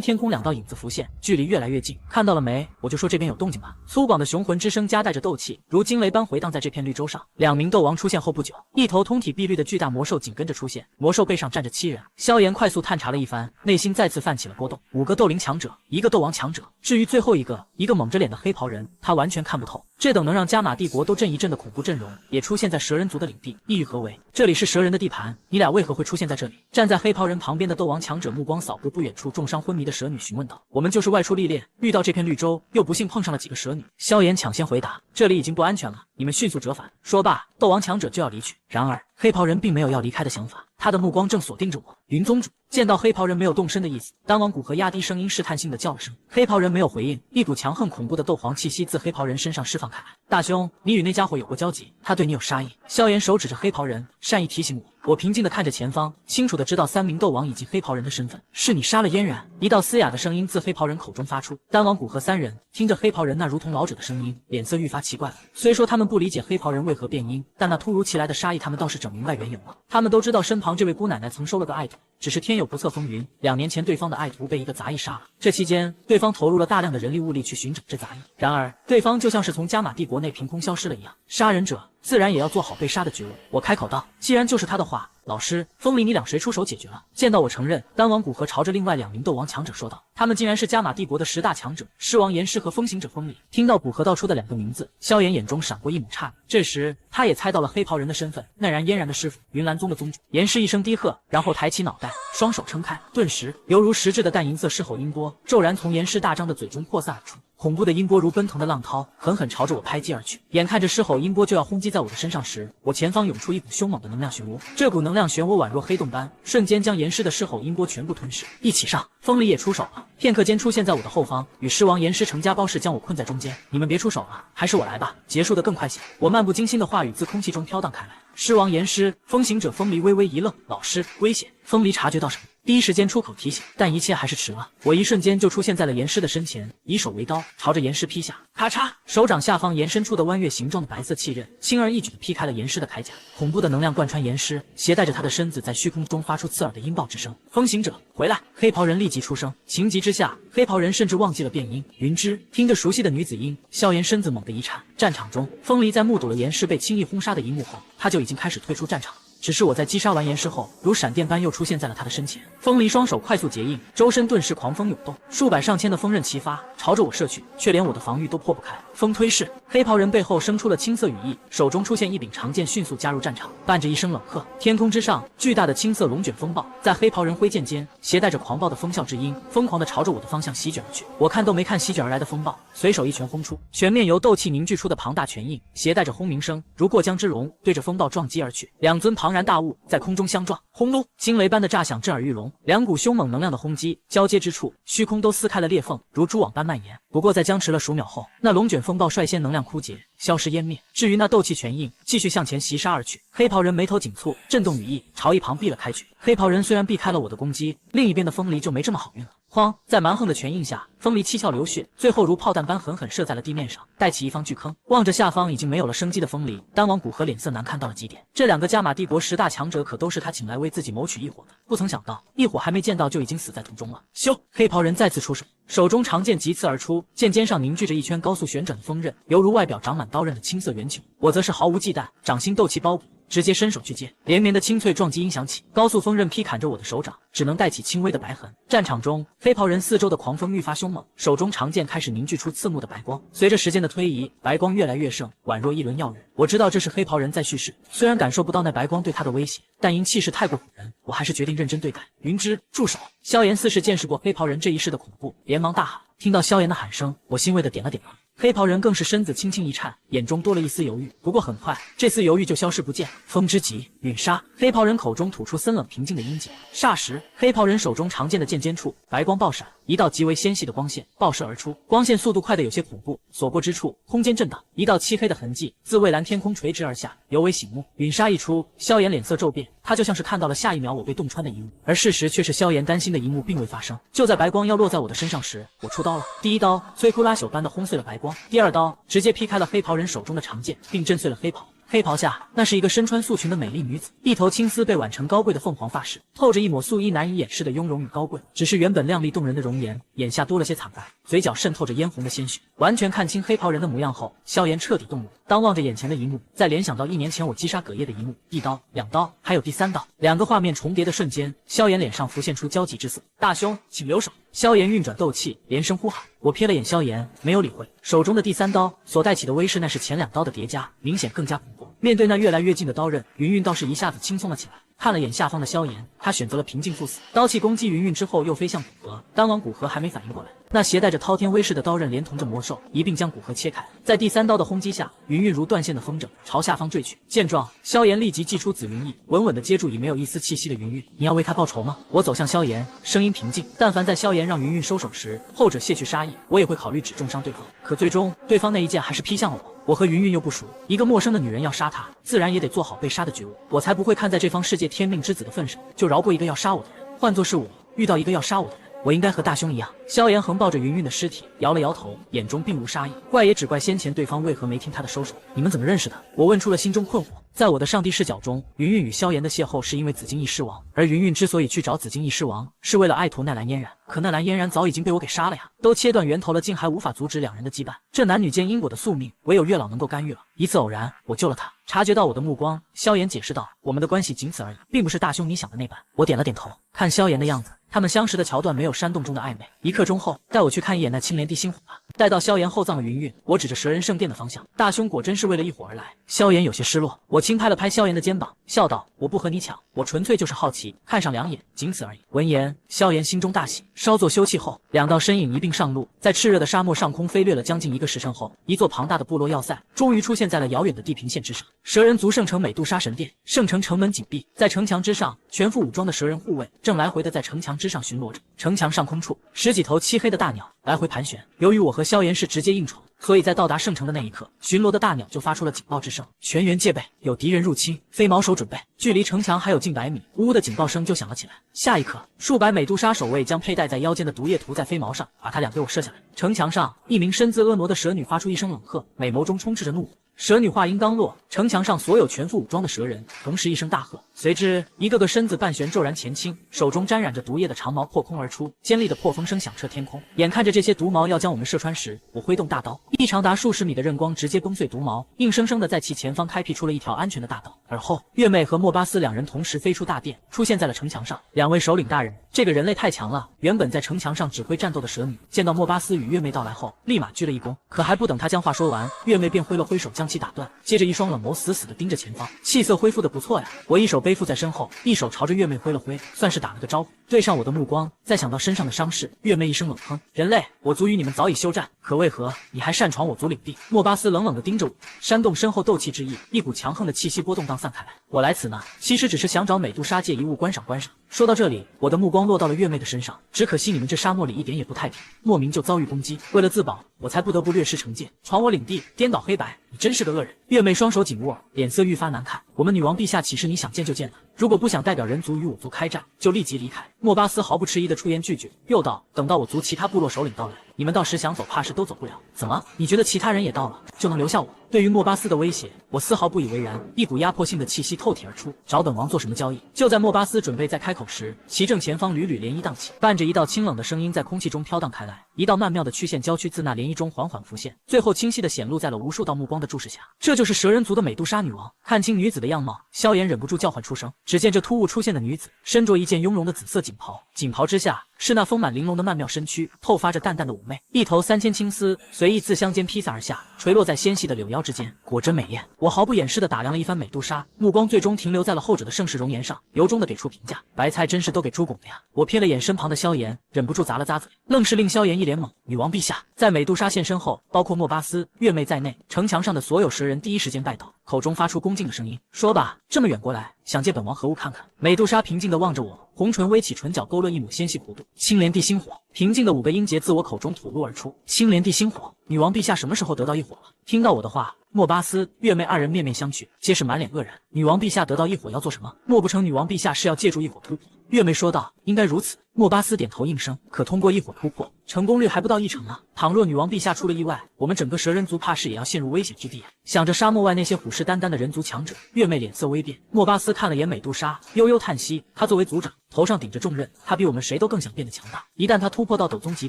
天空2道影子浮现，距离越来越近。看到了没？我就说这边有动静吧。粗犷的雄浑之声夹带着斗气，如惊雷般回荡在这片绿洲上。2名斗王出现后不久，一头通体碧绿的巨大魔兽紧跟着出现，魔兽背上站着7人。萧炎快速探查了一番，内心再次泛起了波动。5个斗灵强者，1个斗王强者，至于最后一个蒙着脸的黑袍人，他完全看不透。这等能让加玛帝国都震一震的恐怖阵容，也出现在蛇人族的领地，意欲何为？这里是蛇人的地盘，你俩为何会出现在这里？站在黑袍人旁边的斗王强者目光扫过不远处重伤昏迷的蛇女，询问道：“我们就是外出历练，遇到这片绿洲，又不幸碰上了几个蛇女。”萧炎抢先回答：“这里已经不安全了，你们迅速折返。”说罢，斗王强者就要离去。然而，黑袍人并没有要离开的想法，他的目光正锁定着我。云宗主见到黑袍人没有动身的意思，丹王古河压低声音试探性的叫了声。黑袍人没有回应，一股强横恐怖的斗皇气息自黑袍人身上释放开来。大兄，你与那家伙有过交集，他对你有杀意。萧炎手指着黑袍人，善意提醒我。我平静地看着前方，清楚地知道3名斗王以及黑袍人的身份。是你杀了嫣然？一道嘶哑的声音自黑袍人口中发出。丹王古河3人听着黑袍人那如同老者的声音，脸色愈发奇怪了。虽说他们不理解黑袍人为何变音，但那突如其来的杀意他们倒是整明白缘由了。他们都知道身旁这位姑奶奶曾收了个爱徒，只是天有不测风云，2年前对方的爱徒被一个杂役杀了。这期间，对方投入了大量的人力物力去寻找这杂役，然而对方就像是从加玛帝国内凭空消失了一样。杀人者自然也要做好被杀的觉悟。我开口道：“既然就是他的话，老师，风离你俩谁出手解决了？”见到我承认，丹王古河朝着另外2名斗王强者说道：“他们竟然是加玛帝国的10大强者，狮王炎狮和风行者风离。”听到古河道出的2个名字，萧炎眼中闪过一抹诧异。这时，他也猜到了黑袍人的身份，那然嫣然的师傅，云岚宗的宗主。炎狮一声低喝，然后抬起脑袋，双手撑开，顿时犹如实质的淡银色狮吼音波骤然从炎狮大张的嘴中扩散而出。恐怖的音波如奔腾的浪涛，狠狠朝着我拍击而去。眼看着狮吼音波就要轰击在我的身上时，我前方涌出一股凶猛的能量漩涡。这股能量漩涡宛若黑洞般，瞬间将炎狮的狮吼音波全部吞噬。一起上！风离也出手了，片刻间出现在我的后方，与狮王炎狮成家包式将我困在中间。你们别出手了，还是我来吧，结束的更快些。我漫不经心的话语自空气中飘荡开来。狮王炎狮、风行者风离微微一愣，老师，危险！风离察觉到什么？第一时间出口提醒，但一切还是迟了。我一瞬间就出现在了炎狮的身前，以手为刀，朝着炎狮劈下。咔嚓，手掌下方延伸出的弯月形状的白色气刃，轻而易举地劈开了炎狮的铠甲。恐怖的能量贯穿炎狮，携带着他的身子在虚空中发出刺耳的音爆之声。风行者，回来！黑袍人立即出声。情急之下，黑袍人甚至忘记了变音。云芝听着熟悉的女子音，萧炎身子猛地一颤。战场中，风离在目睹了炎狮被轻易轰杀的一幕后，他就已经开始退出战场。只是我在击杀完炎狮后，如闪电般又出现在了他的身前。风离双手快速结印，周身顿时狂风涌动，数百上千的风刃齐发，朝着我射去，却连我的防御都破不开。风推式，黑袍人背后生出了青色羽翼，手中出现一柄长剑，迅速加入战场。伴着一声冷喝，天空之上，巨大的青色龙卷风暴在黑袍人挥剑间，携带着狂暴的风啸之音，疯狂地朝着我的方向席卷而去。我看都没看席卷而来的风暴，随手一拳轰出，全面由斗气凝聚出的庞大拳印，携带着轰鸣声，如过江之龙，对着风暴撞击而去。2尊庞然大物在空中相撞，轰隆，惊雷般的炸响震耳欲聋，2股凶猛能量的轰击交接之处，虚空都撕开了裂缝，如蛛网般蔓延。不过在僵持了数秒后，那龙卷风暴率先能量枯竭，消失湮灭。至于那斗气拳印，继续向前袭杀而去。黑袍人眉头紧蹙，震动羽翼，朝一旁避了开去。黑袍人虽然避开了我的攻击，另一边的风离就没这么好运了。哐！在蛮横的拳印下，风离七窍流血，最后如炮弹般狠狠射在了地面上，带起一方巨坑。望着下方已经没有了生机的风离，丹王古河脸色难看到了极点。这2个加玛帝国10大强者可都是他请来为自己谋取一伙的，不曾想到一伙还没见到就已经死在途中了。咻！黑袍人再次出手，手中长剑急刺而出，剑尖上凝聚着一圈高速旋转的锋刃，犹如外表长满刀刃的青色圆球。我则是毫无忌惮，掌心斗气包裹，直接伸手去接，连绵的清脆撞击音响起，高速锋刃劈砍着我的手掌，只能带起轻微的白痕。战场中，黑袍人四周的狂风愈发凶猛，手中长剑开始凝聚出刺目的白光。随着时间的推移，白光越来越盛，宛若一轮耀日。我知道这是黑袍人在蓄势，虽然感受不到那白光对他的威胁，但因气势太过唬人，我还是决定认真对待。云芝，住手！萧炎似是见识过黑袍人这一世的恐怖，连忙大喊。听到萧炎的喊声，我欣慰的点了点头。黑袍人更是身子轻轻一颤，眼中多了一丝犹豫。不过很快，这丝犹豫就消失不见。风之极，陨杀。黑袍人口中吐出森冷平静的音节。霎时，黑袍人手中长剑的剑尖处白光爆闪，一道极为纤细的光线爆射而出。光线速度快得有些恐怖，所过之处，空间震荡，一道漆黑的痕迹自蔚蓝天空垂直而下，尤为醒目。陨杀一出，萧炎脸色骤变，他就像是看到了下一秒我被洞穿的一幕，而事实却是萧炎担心的一幕并未发生。就在白光要落在我的身上时，我出刀了。第一刀摧枯拉朽般的轰碎了白光，第二刀直接劈开了黑袍人手中的长剑，并震碎了黑袍。黑袍下，那是一个身穿素裙的美丽女子，一头青丝被挽成高贵的凤凰发饰，透着一抹素衣难以掩饰的雍容与高贵。只是原本靓丽动人的容颜，眼下多了些惨白，嘴角渗透着嫣红的鲜血。完全看清黑袍人的模样后，萧炎彻底动容。当望着眼前的一幕，再联想到1年前我击杀葛叶的一幕，一刀、2刀，还有第3刀，2个画面重叠的瞬间，萧炎脸上浮现出焦急之色。大兄，请留手！萧炎运转斗气，连声呼喊。我瞥了眼萧炎，没有理会。手中的第3刀所带起的威势，那是前2刀的叠加，明显更加恐怖。面对那越来越近的刀刃，云云倒是一下子轻松了起来。看了眼下方的萧炎，他选择了平静赴死，刀气攻击云云之后，又飞向古河。当晚古河还没反应过来，那携带着滔天威势的刀刃连同着魔兽一并将古河切开。在第3刀的轰击下，云云如断线的风筝朝下方坠去。见状，萧炎立即祭出紫云翼，稳稳地接住已没有一丝气息的云云。你要为他报仇吗？我走向萧炎，声音平静。但凡在萧炎让云云收手时，后者泄去杀意，我也会考虑只重伤对方。可最终，对方那一剑还是劈向了我。我和云云又不熟，一个陌生的女人要杀她，自然也得做好被杀的觉悟。我才不会看在这方世界天命之子的份上，就饶过一个要杀我的人。换作是我遇到一个要杀我的人，我应该和大兄一样。萧炎横抱着云云的尸体，摇了摇头，眼中并无杀意。怪也只怪先前对方为何没听他的收手。你们怎么认识的？我问出了心中困惑。在我的上帝视角中，云云与萧炎的邂逅是因为紫金翼狮王，而云云之所以去找紫金翼狮王，是为了爱徒纳兰嫣然。可纳兰嫣然早已经被我给杀了呀，都切断源头了，竟还无法阻止2人的羁绊。这男女间因果的宿命，唯有月老能够干预了。一次偶然，我救了他。察觉到我的目光，萧炎解释道：“我们的关系仅此而已，并不是大兄你想的那般。”我点了点头。看萧炎的样子，他们相识的桥段没有山洞中的暧昧。1刻钟后，带我去看一眼那青莲地心火吧。待到萧炎厚葬了云云，我指着蛇人圣殿的方向：“大兄果真是为了一伙而来。”萧炎有些失落，我轻拍了拍萧炎的肩膀，笑道：“我不和你抢，我纯粹就是好奇，看上2眼，仅此而已。”闻言，萧炎心中大喜，稍作休憩后，2道身影一并上路，在炽热的沙漠上空飞掠了将近1个时辰后，一座庞大的部落要塞终于出现在了遥远的地平线之上。蛇人族圣城美杜莎神殿，圣城城门紧闭，在城墙之上，全副武装的蛇人护卫正来回的在城墙之上巡逻着。城墙上空处，10几头漆黑的大鸟来回盘旋。由于我和萧炎是直接硬闯，所以在到达圣城的那一刻，巡逻的大鸟就发出了警报之声，全员戒备，有敌人入侵，飞毛手准备。距离城墙还有近100米，呜呜的警报声就响了起来。下一刻，数百美杜莎守卫将佩戴在腰间的毒液涂在飞毛上，把它俩给我射下来。城墙上，一名身姿婀娜的蛇女发出一声冷喝，美眸中充斥着怒火。蛇女话音刚落，城墙上所有全副武装的蛇人同时一声大喝，随之一个个身子半旋骤然前倾，手中沾染着毒液的长矛破空而出，尖利的破风声响彻天空。眼看着这些毒矛要将我们射穿时，我挥动大刀，一长达数十米的刃光直接崩碎毒矛，硬生生的在其前方开辟出了一条安全的大道。而后，月妹和莫巴斯2人同时飞出大殿，出现在了城墙上。2位首领大人，这个人类太强了！原本在城墙上指挥战斗的蛇女，见到莫巴斯与月妹到来后，立马鞠了一躬。可还不等他将话说完，月妹便挥了挥手将其打断，接着一双冷眸死死地盯着前方，气色恢复得不错呀。我一手背负在身后，一手朝着月妹挥了挥，算是打了个招呼。对上我的目光，再想到身上的伤势，月妹一声冷哼：“人类，我族与你们早已休战，可为何你还擅闯我族领地？”莫巴斯冷冷地盯着我，煽动身后斗气之意，一股强横的气息波动荡散开来。我来此呢，其实只是想找美杜莎界遗物观赏观赏。说到这里，我的目光落到了月妹的身上，只可惜你们这沙漠里一点也不太平，莫名就遭遇攻击，为了自保，我才不得不掠师成剑，闯我领地，颠倒黑白。你真是个恶人！月妹双手紧握，脸色愈发难看。我们女王陛下岂是你想见就见的？如果不想代表人族与我族开战，就立即离开。莫巴斯毫不迟疑地出言拒绝，又道：“等到我族其他部落首领到来，你们到时想走，怕是都走不了。怎么？你觉得其他人也到了，就能留下我？”对于莫巴斯的威胁，我丝毫不以为然，一股压迫性的气息透体而出。找本王做什么交易？就在莫巴斯准备再开口时，其正前方缕缕涟漪荡起，伴着一道清冷的声音在空气中飘荡开来，一道曼妙的曲线交曲自那涟漪中缓缓浮现，最后清晰地显露在了无数道目光的注视下。这就是蛇人族的美杜莎女王。看清女子的样貌，萧炎忍不住叫唤出声。只见这突兀出现的女子身着一件雍容的紫色锦袍，锦袍之下是那丰满玲珑的曼妙身躯，透发着淡淡的妩媚。一头3000青丝随意自香间披洒而下，垂落在纤细的柳腰之间，果真美艳。我毫不掩饰地打量了一番美杜莎，目光最终停留在了后者的盛世容颜上，由衷地给出评价：白菜真是都给猪拱的呀！我瞥了眼身旁的萧炎，忍不住咂了咂嘴，愣是令萧炎一脸懵。女王陛下，在美杜莎现身后，包括莫巴斯、月妹在内，城墙上的所有蛇人第一时间拜倒，口中发出恭敬的声音。说吧，这么远过来，想借本王何物看看？美杜莎平静地望着我，红唇微起，唇角勾勒一抹纤细弧度。青莲地心火，平静的5个音节自我口中吐露而出。青莲地心火，女王陛下什么时候得到异火了？听到我的话，莫巴斯、月妹2人面面相觑，皆是满脸愕然。女王陛下得到异火要做什么？莫不成女王陛下是要借助异火突破？月妹说道：“应该如此。”莫巴斯点头应声。可通过异火突破，成功率还不到1成呢。倘若女王陛下出了意外，我们整个蛇人族怕是也要陷入危险之地。想着沙漠外那些虎视眈眈的人族强者，月妹脸色微变。莫巴斯看了眼美杜莎，悠悠叹息。他作为族长，头上顶着重任，他比我们谁都更想变得强大。一旦他突破到斗宗级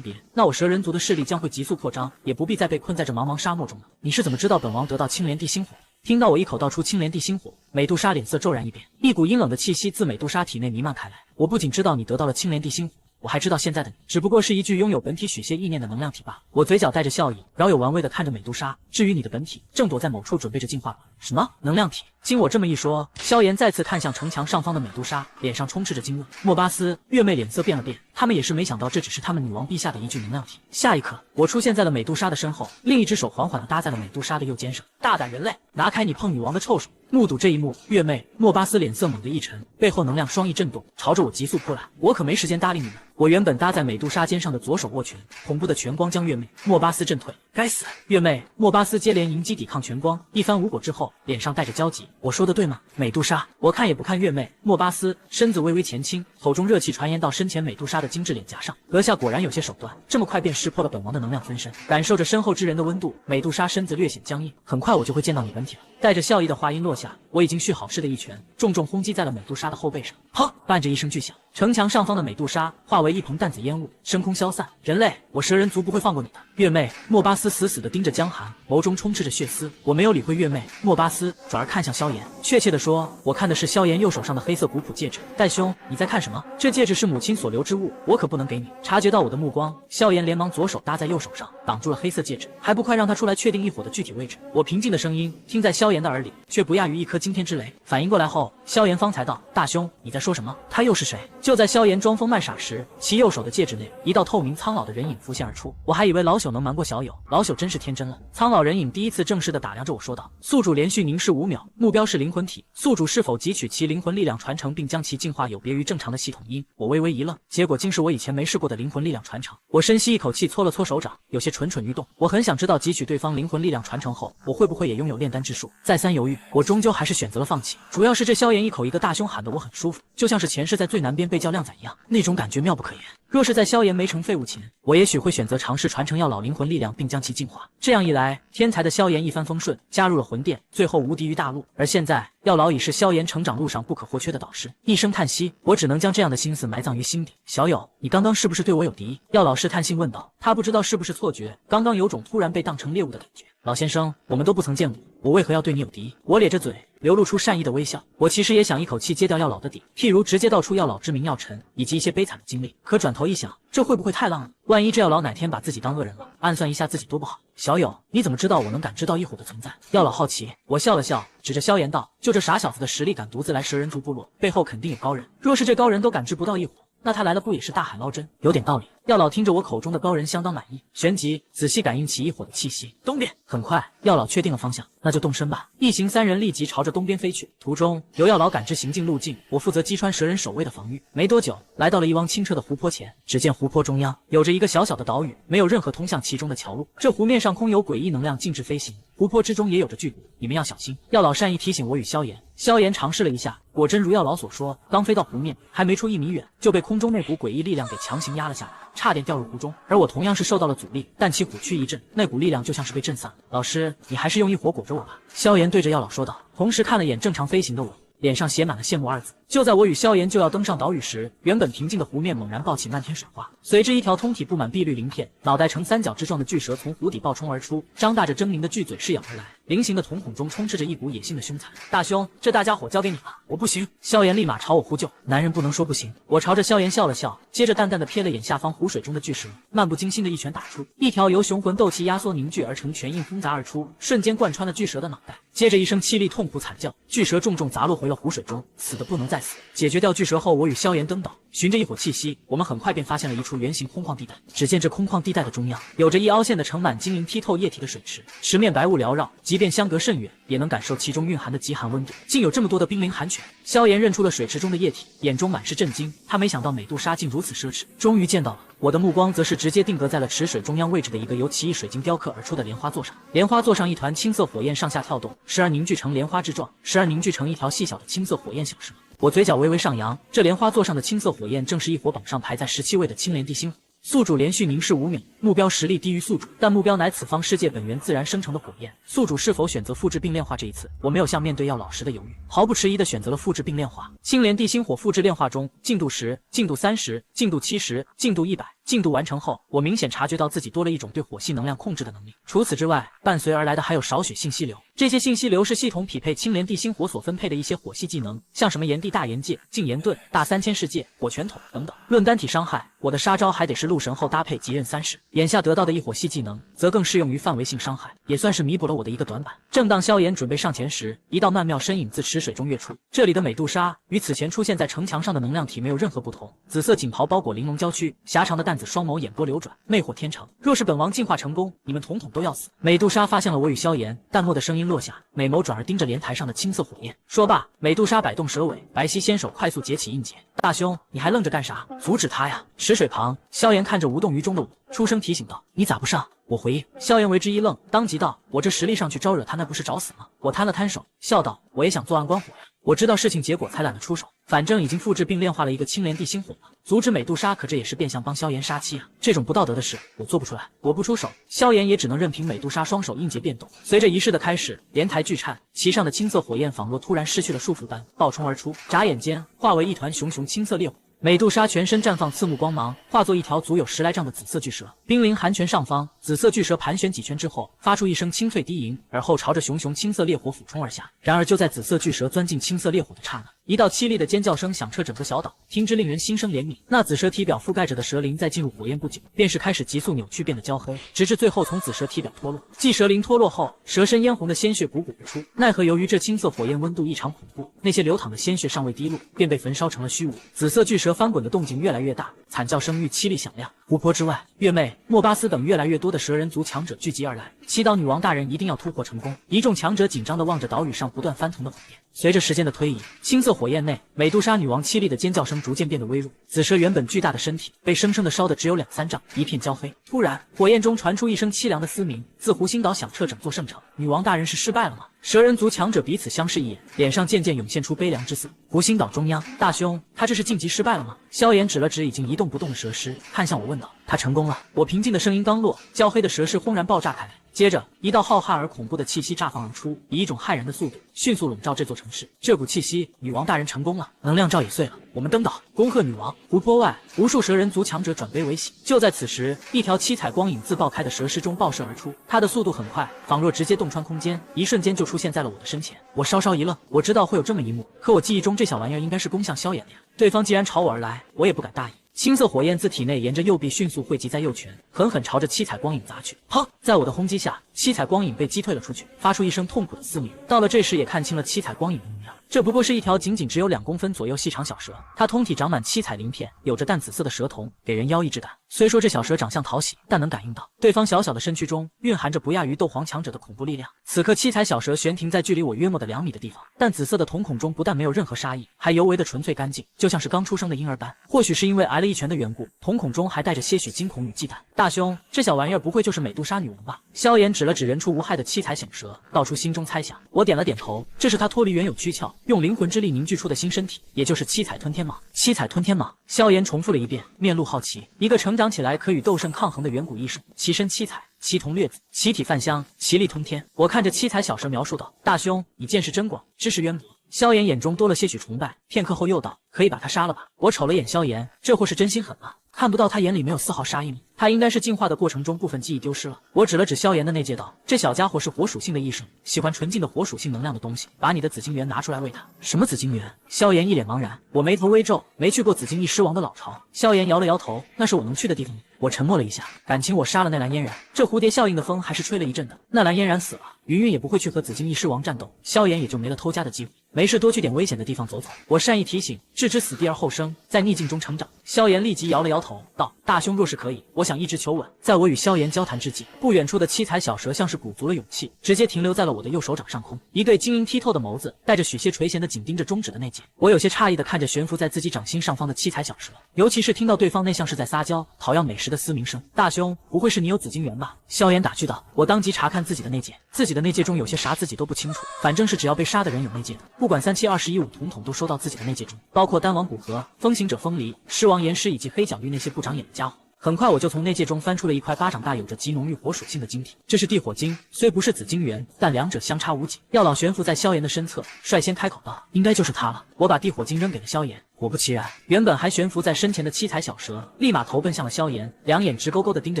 别，那我蛇人族的势力将会急速扩张，也不必再被困在这茫茫沙漠中了。你是怎么知道本王得到青莲地心火？听到我一口道出青莲地心火，美杜莎脸色骤然一变，一股阴冷的气息自美杜莎体内弥漫开来。我不仅知道你得到了青莲地心火，我还知道现在的你只不过是一具拥有本体许仙意念的能量体罢了。我嘴角带着笑意，饶有玩味地看着美杜莎。至于你的本体，正躲在某处准备着进化吧。什么能量体？经我这么一说，萧炎再次看向城墙上方的美杜莎，脸上充斥着惊愕。莫巴斯、月妹脸色变了变，他们也是没想到这只是他们女王陛下的一具能量体。下一刻，我出现在了美杜莎的身后，另一只手缓缓地搭在了美杜莎的右肩上。大胆人类，拿开你碰女王的臭手！目睹这一幕，月妹、莫巴斯脸色猛地一沉，背后能量双翼震动，朝着我急速扑来。我可没时间搭理你们。我原本搭在美杜莎肩上的左手握拳，恐怖的拳光将月妹、莫巴斯震退。该死！月妹、莫巴斯接连迎击抵抗拳光，一番无果之后，脸上带着焦急。我说的对吗？美杜莎，我看也不看月妹、莫巴斯，身子微微前倾，口中热气传延到身前美杜莎的精致脸颊上。阁下果然有些手段，这么快便识破了本王的能量分身。感受着身后之人的温度，美杜莎身子略显僵硬。很快我就会见到你本体了。带着笑意的话音落下，我已经蓄好势的一拳重重轰击在了美杜莎的后背上。砰！伴着一声巨响，城墙上方的美杜莎化为一蓬淡紫烟雾，升空消散。人类，我蛇人族不会放过你的！月妹、莫巴斯死死地盯着江寒，眸中充斥着血丝。我没有理会月妹、莫巴斯，转而看向萧炎。确切地说，我看的是萧炎右手上的黑色古朴戒指。戴兄，你在看什么？这戒指是母亲所留之物，我可不能给你。察觉到我的目光，萧炎连忙左手搭在右手上，挡住了黑色戒指。还不快让他出来确定异火的具体位置！我平静的声音听在萧炎的耳里，却不亚于一颗惊天之雷。反应过来后，萧炎方才道：“大兄，你在说什么？他又是谁？”就在萧炎装疯卖傻时，其右手的戒指内，一道透明苍老的人影浮现而出。我还以为老朽能瞒过小友，老朽真是天真了。苍老人影第一次正式的打量着我，说道：“宿主连续凝视5秒，目标是灵魂体，宿主是否汲取其灵魂力量传承，并将其进化，有别于正常的系统因。”我微微一愣，结果竟是我以前没试过的灵魂力量传承。我深吸一口气，搓了搓手掌，有些蠢蠢欲动。我很想知道汲取对方灵魂力量传承后，我会不会也拥有炼丹之术。再三犹豫，我终究还是选择了放弃。主要是这萧炎一口一个大兄喊得我很舒服，就像是前世在最南边被叫靓仔一样，那种感觉妙不可言。若是在萧炎没成废物前，我也许会选择尝试传承药老灵魂力量，并将其进化。这样一来，天才的萧炎一帆风顺，加入了魂殿，最后无敌于大陆。而现在，药老已是萧炎成长路上不可或缺的导师。一声叹息，我只能将这样的心思埋葬于心底。小友，你刚刚是不是对我有敌意？药老试探性问道。他不知道是不是错觉，刚刚有种突然被当成猎物的感觉。老先生，我们都不曾见过，我为何要对你有敌意？我咧着嘴，流露出善意的微笑。我其实也想一口气揭掉药老的底，譬如直接道出药老之名药尘以及一些悲惨的经历。可转头一想，这会不会太浪了？万一这药老哪天把自己当恶人了，暗算一下自己多不好。小友，你怎么知道我能感知到异火的存在？药老好奇。我笑了笑，指着萧炎道：“就这傻小子的实力，敢独自来蛇人族部落，背后肯定有高人。若是这高人都感知不到异火，那他来了不也是大海捞针？有点道理。”药老听着我口中的高人相当满意，旋即仔细感应起异火的气息。东边。很快，药老确定了方向，那就动身吧。一行3人立即朝着东边飞去。途中由药老感知行进路径，我负责击穿蛇人守卫的防御。没多久，来到了一汪清澈的湖泊前。只见湖泊中央有着一个小小的岛屿，没有任何通向其中的桥路。这湖面上空有诡异能量径直飞行，湖泊之中也有着巨骨，你们要小心。药老善意提醒我与萧炎。萧炎尝试了一下，果真如药老所说，刚飞到湖面，还没出1米远，就被空中那股诡异力量给强行压了下来，差点掉入湖中。而我同样是受到了阻力，但其虎躯一震，那股力量就像是被震散了。老师，你还是用异火裹着我吧。萧炎对着药老说道，同时看了眼正常飞行的我，脸上写满了羡慕2字。就在我与萧炎就要登上岛屿时，原本平静的湖面猛然爆起漫天水花，随之一条通体布满碧绿鳞片、脑袋呈三角之状的巨蛇从湖底暴冲而出，张大着狰狞的巨嘴噬咬而来。菱形的瞳孔中充斥着一股野性的凶残。大兄，这大家伙交给你了。我不行。萧炎立马朝我呼救。男人不能说不行。我朝着萧炎笑了笑，接着淡淡的瞥了眼下方湖水中的巨蛇，漫不经心的一拳打出，一条由雄魂斗气压缩凝聚而成拳印轰砸而出，瞬间贯穿了巨蛇的脑袋。接着一声凄厉痛苦惨叫，巨蛇重重砸落回了湖水中，死的不能再死。解决掉巨蛇后，我与萧炎登岛，循着一伙气息，我们很快便发现了一处圆形空旷地带。只见这空旷地带的中央，有着一凹陷的盛满晶莹剔透液体的水池，池面白雾缭绕，即便相隔甚远，也能感受其中蕴含的极寒温度。竟有这么多的冰灵寒泉！萧炎认出了水池中的液体，眼中满是震惊。他没想到美杜莎竟如此奢侈，终于见到了。我的目光则是直接定格在了池水中央位置的一个由奇异水晶雕刻而出的莲花座上。莲花座上一团青色火焰上下跳动，时而凝聚成莲花之状，时而凝聚成一条细小的青色火焰小蛇。我嘴角微微上扬，这莲花座上的青色火焰正是异火榜上排在17位的青莲地心火。宿主连续凝视5秒，目标实力低于宿主，但目标乃此方世界本源自然生成的火焰。宿主是否选择复制并炼化？这一次，我没有像面对药老时的犹豫，毫不迟疑地选择了复制并炼化。青莲地心火复制炼化中，进度10，进度30，进度70，进度100。进度完成后，我明显察觉到自己多了一种对火系能量控制的能力。除此之外，伴随而来的还有少许信息流。这些信息流是系统匹配青莲地心火所分配的一些火系技能，像什么炎帝大炎戒、净炎盾、大3000世界、火拳筒等等。论单体伤害，我的杀招还得是鹿神后搭配极刃30。眼下得到的一火系技能，则更适用于范围性伤害，也算是弥补了我的一个短板。正当萧炎准备上前时，一道曼妙身影自池水中跃出。这里的美杜莎与此前出现在城墙上的能量体没有任何不同，紫色锦袍包裹玲珑娇躯，狭长的淡紫双眸眼波流转，魅惑天成。若是本王进化成功，你们统统都要死。美杜莎发现了我与萧炎，淡漠的声音落下，美眸转而盯着莲台上的青色火焰。说罢，美杜莎摆动蛇尾，白皙纤手快速结起印结。大兄，你还愣着干啥？阻止他呀！池水旁，萧炎看着无动于衷的我，出声提醒道：“你咋不上？”我回应。萧炎为之一愣，当即道：“我这实力上去招惹他，那不是找死吗？”我摊了摊手，笑道：“我也想作案观火呀。我知道事情结果才懒得出手，反正已经复制并炼化了一个青莲地心火了。阻止美杜莎，可这也是变相帮萧炎杀妻啊！这种不道德的事，我做不出来。我不出手，萧炎也只能任凭美杜莎双手印结变动。随着仪式的开始，莲台巨颤，其上的青色火焰仿若突然失去了束缚般暴冲而出，眨眼间化为一团熊熊青色烈火。美杜莎全身绽放刺目光芒，化作一条足有10来丈的紫色巨蛇。冰灵寒泉上方，紫色巨蛇盘旋几圈之后，发出一声清脆低吟，而后朝着熊熊青色烈火俯冲而下。然而就在紫色巨蛇钻进青色烈火的刹那，一道凄厉的尖叫声响彻整个小岛，听之令人心生怜悯。那紫蛇体表覆盖着的蛇鳞在进入火焰不久，便是开始急速扭曲，变得焦黑，直至最后从紫蛇体表脱落。继蛇鳞脱落后，蛇身嫣红的鲜血汩汩而出。奈何由于这青色火焰温度异常恐怖，那些流淌的鲜血尚未滴落，便被焚烧成了虚无。紫色巨蛇翻滚的动静越来越大，惨叫声愈凄厉响亮。湖泊之外，月妹、莫巴斯等越来越多的蛇人族强者聚集而来，祈祷女王大人一定要突破成功。一众强者紧张地望着岛屿上不断翻腾的火焰。随着时间的推移，青色火焰内，美杜莎女王凄厉的尖叫声逐渐变得微弱。紫蛇原本巨大的身体被生生的烧得只有2、3丈，一片焦黑。突然，火焰中传出一声凄凉的嘶鸣，自湖心岛响彻整座圣城。女王大人是失败了吗？蛇人族强者彼此相视一眼，脸上渐渐涌现出悲凉之色。湖心岛中央，大兄，他这是晋级失败了吗？萧炎指了指已经一动不动的蛇尸，看向我问道：“他成功了。”我平静的声音刚落，焦黑的蛇尸轰然爆炸开来。接着，一道浩瀚而恐怖的气息炸放而出，以一种骇人的速度迅速笼罩这座城市。这股气息，女王大人成功了，能量罩也碎了。我们登岛，恭贺女王！湖泊外，无数蛇人族强者转悲为喜。就在此时，一条七彩光影自爆开的蛇尸中爆射而出，它的速度很快，仿若直接洞穿空间，一瞬间就出现在了我的身前。我稍稍一愣，我知道会有这么一幕，可我记忆中这小玩意儿应该是攻向萧炎的呀。对方既然朝我而来，我也不敢大意。青色火焰自体内沿着右臂迅速汇集在右拳，狠狠朝着七彩光影砸去。砰！在我的轰击下，七彩光影被击退了出去，发出一声痛苦的嘶鸣。到了这时，也看清了七彩光影的模样。这不过是一条仅仅只有2公分左右细长小蛇，它通体长满七彩鳞片，有着淡紫色的蛇瞳，给人妖异之感。虽说这小蛇长相讨喜，但能感应到对方小小的身躯中蕴含着不亚于斗皇强者的恐怖力量。此刻七彩小蛇悬停在距离我约莫的2米的地方，但紫色的瞳孔中不但没有任何杀意，还尤为的纯粹干净，就像是刚出生的婴儿般。或许是因为挨了一拳的缘故，瞳孔中还带着些许惊恐与忌惮。大兄，这小玩意儿不会就是美杜莎女王吧？萧炎指了指人畜无害的七彩小蛇，道出心中猜想。我点了点头，这是他脱离原有躯壳，用灵魂之力凝聚出的新身体，也就是七彩吞天蟒。七彩吞天蟒，萧炎重复了一遍，面露好奇。一个成长起来可与斗圣抗衡的远古异兽，其身七彩，其瞳略紫，其体泛香，其力吞天。我看着七彩小蛇描述道：“大兄，你见识真广，知识渊博，萧炎眼中多了些许崇拜，片刻后又道：“可以把他杀了吧？”我瞅了眼萧炎，这货是真心狠吗？看不到他眼里没有丝毫杀意吗？他应该是进化的过程中部分记忆丢失了。我指了指萧炎的内界道：“这小家伙是火属性的异生，喜欢纯净的火属性能量的东西。把你的紫晶元拿出来喂他。”什么紫晶元？萧炎一脸茫然。我眉头微皱，没去过紫金翼狮王的老巢。萧炎摇了摇头，那是我能去的地方吗？我沉默了一下，感情我杀了那蓝嫣然，这蝴蝶效应的风还是吹了一阵的。那蓝嫣然死了，云云也不会去和紫金翼狮王战斗，萧炎也就没了偷家的机会。没事多去点危险的地方走走。我善意提醒，置之死地而后生，在逆境中成长。萧炎立即摇了摇头，道：“大兄若是可以，我想一直求稳。”在我与萧炎交谈之际，不远处的七彩小蛇像是鼓足了勇气，直接停留在了我的右手掌上空，一对晶莹剔透的眸子，带着许些垂涎的紧盯着中指的内界。我有些诧异的看着悬浮在自己掌心上方的七彩小蛇，尤其是听到对方那像是在撒娇讨要美食的嘶鸣声。大兄，不会是你有紫晶元吧？萧炎打趣道。我当即查看自己的内界，自己的内界中有些啥自己都不清楚，反正是只要被杀的人有内界的，不管37、21、5统统都收到自己的内界中，包括丹王古河、风行者风离、狮王炎狮以及黑角域那些不长眼的家伙。很快我就从内界中翻出了一块巴掌大、有着极浓郁火属性的晶体，这是地火晶，虽不是紫晶元，但两者相差无几。药老悬浮在萧炎的身侧，率先开口道：“应该就是他了。”我把地火晶扔给了萧炎。果不其然，原本还悬浮在身前的七彩小蛇立马投奔向了萧炎，两眼直勾勾地盯着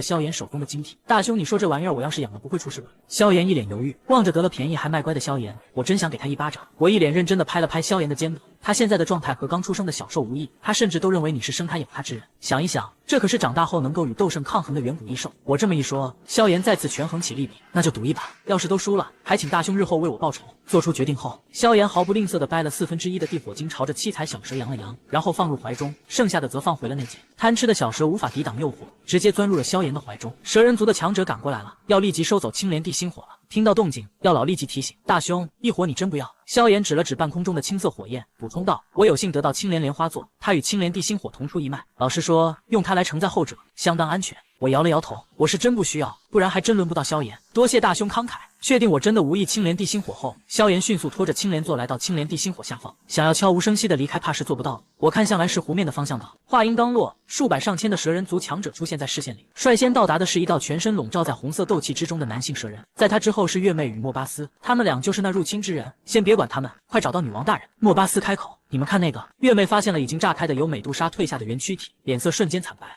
萧炎手中的晶体。大兄，你说这玩意儿我要是养了不会出事吧？萧炎一脸犹豫，望着得了便宜还卖乖的萧炎，我真想给他一巴掌。我一脸认真地拍了拍萧炎的肩膀，他现在的状态和刚出生的小兽无异，他甚至都认为你是生他养他之人。想一想，这可是长大后能够与斗圣抗衡的远古异兽。我这么一说，萧炎再次权衡起利弊，那就赌一把，要是都输了，还请大兄日后为我报仇。做出决定后，萧炎毫不吝啬地掰了1/4的地火晶朝着七彩小蛇扬了扬，然后放入怀中，剩下的则放回了内界。贪吃的小蛇无法抵挡诱惑，直接钻入了萧炎的怀中。蛇人族的强者赶过来了，要立即收走青莲地心火了。听到动静，药老立即提醒：“大兄，一火你真不要？”萧炎指了指半空中的青色火焰，补充道：“我有幸得到青莲莲花座，它与青莲地心火同出一脉，老实说，用它来承载后者相当安全。”我摇了摇头，我是真不需要，不然还真轮不到萧炎。多谢大兄慷慨。确定我真的无意青莲地心火后，萧炎迅速拖着青莲座来到青莲地心火下方，想要悄无声息的离开，怕是做不到了。我看向来是湖面的方向道。话音刚落，数百上千的蛇人族强者出现在视线里，率先到达的是一道全身笼罩在红色斗气之中的男性蛇人，在他之后是月妹与莫巴斯，他们俩就是那入侵之人。先别管他们，快找到女王大人。莫巴斯开口。你们看那个，月妹发现了已经炸开的由美杜莎退下的原躯体，脸色瞬间惨白。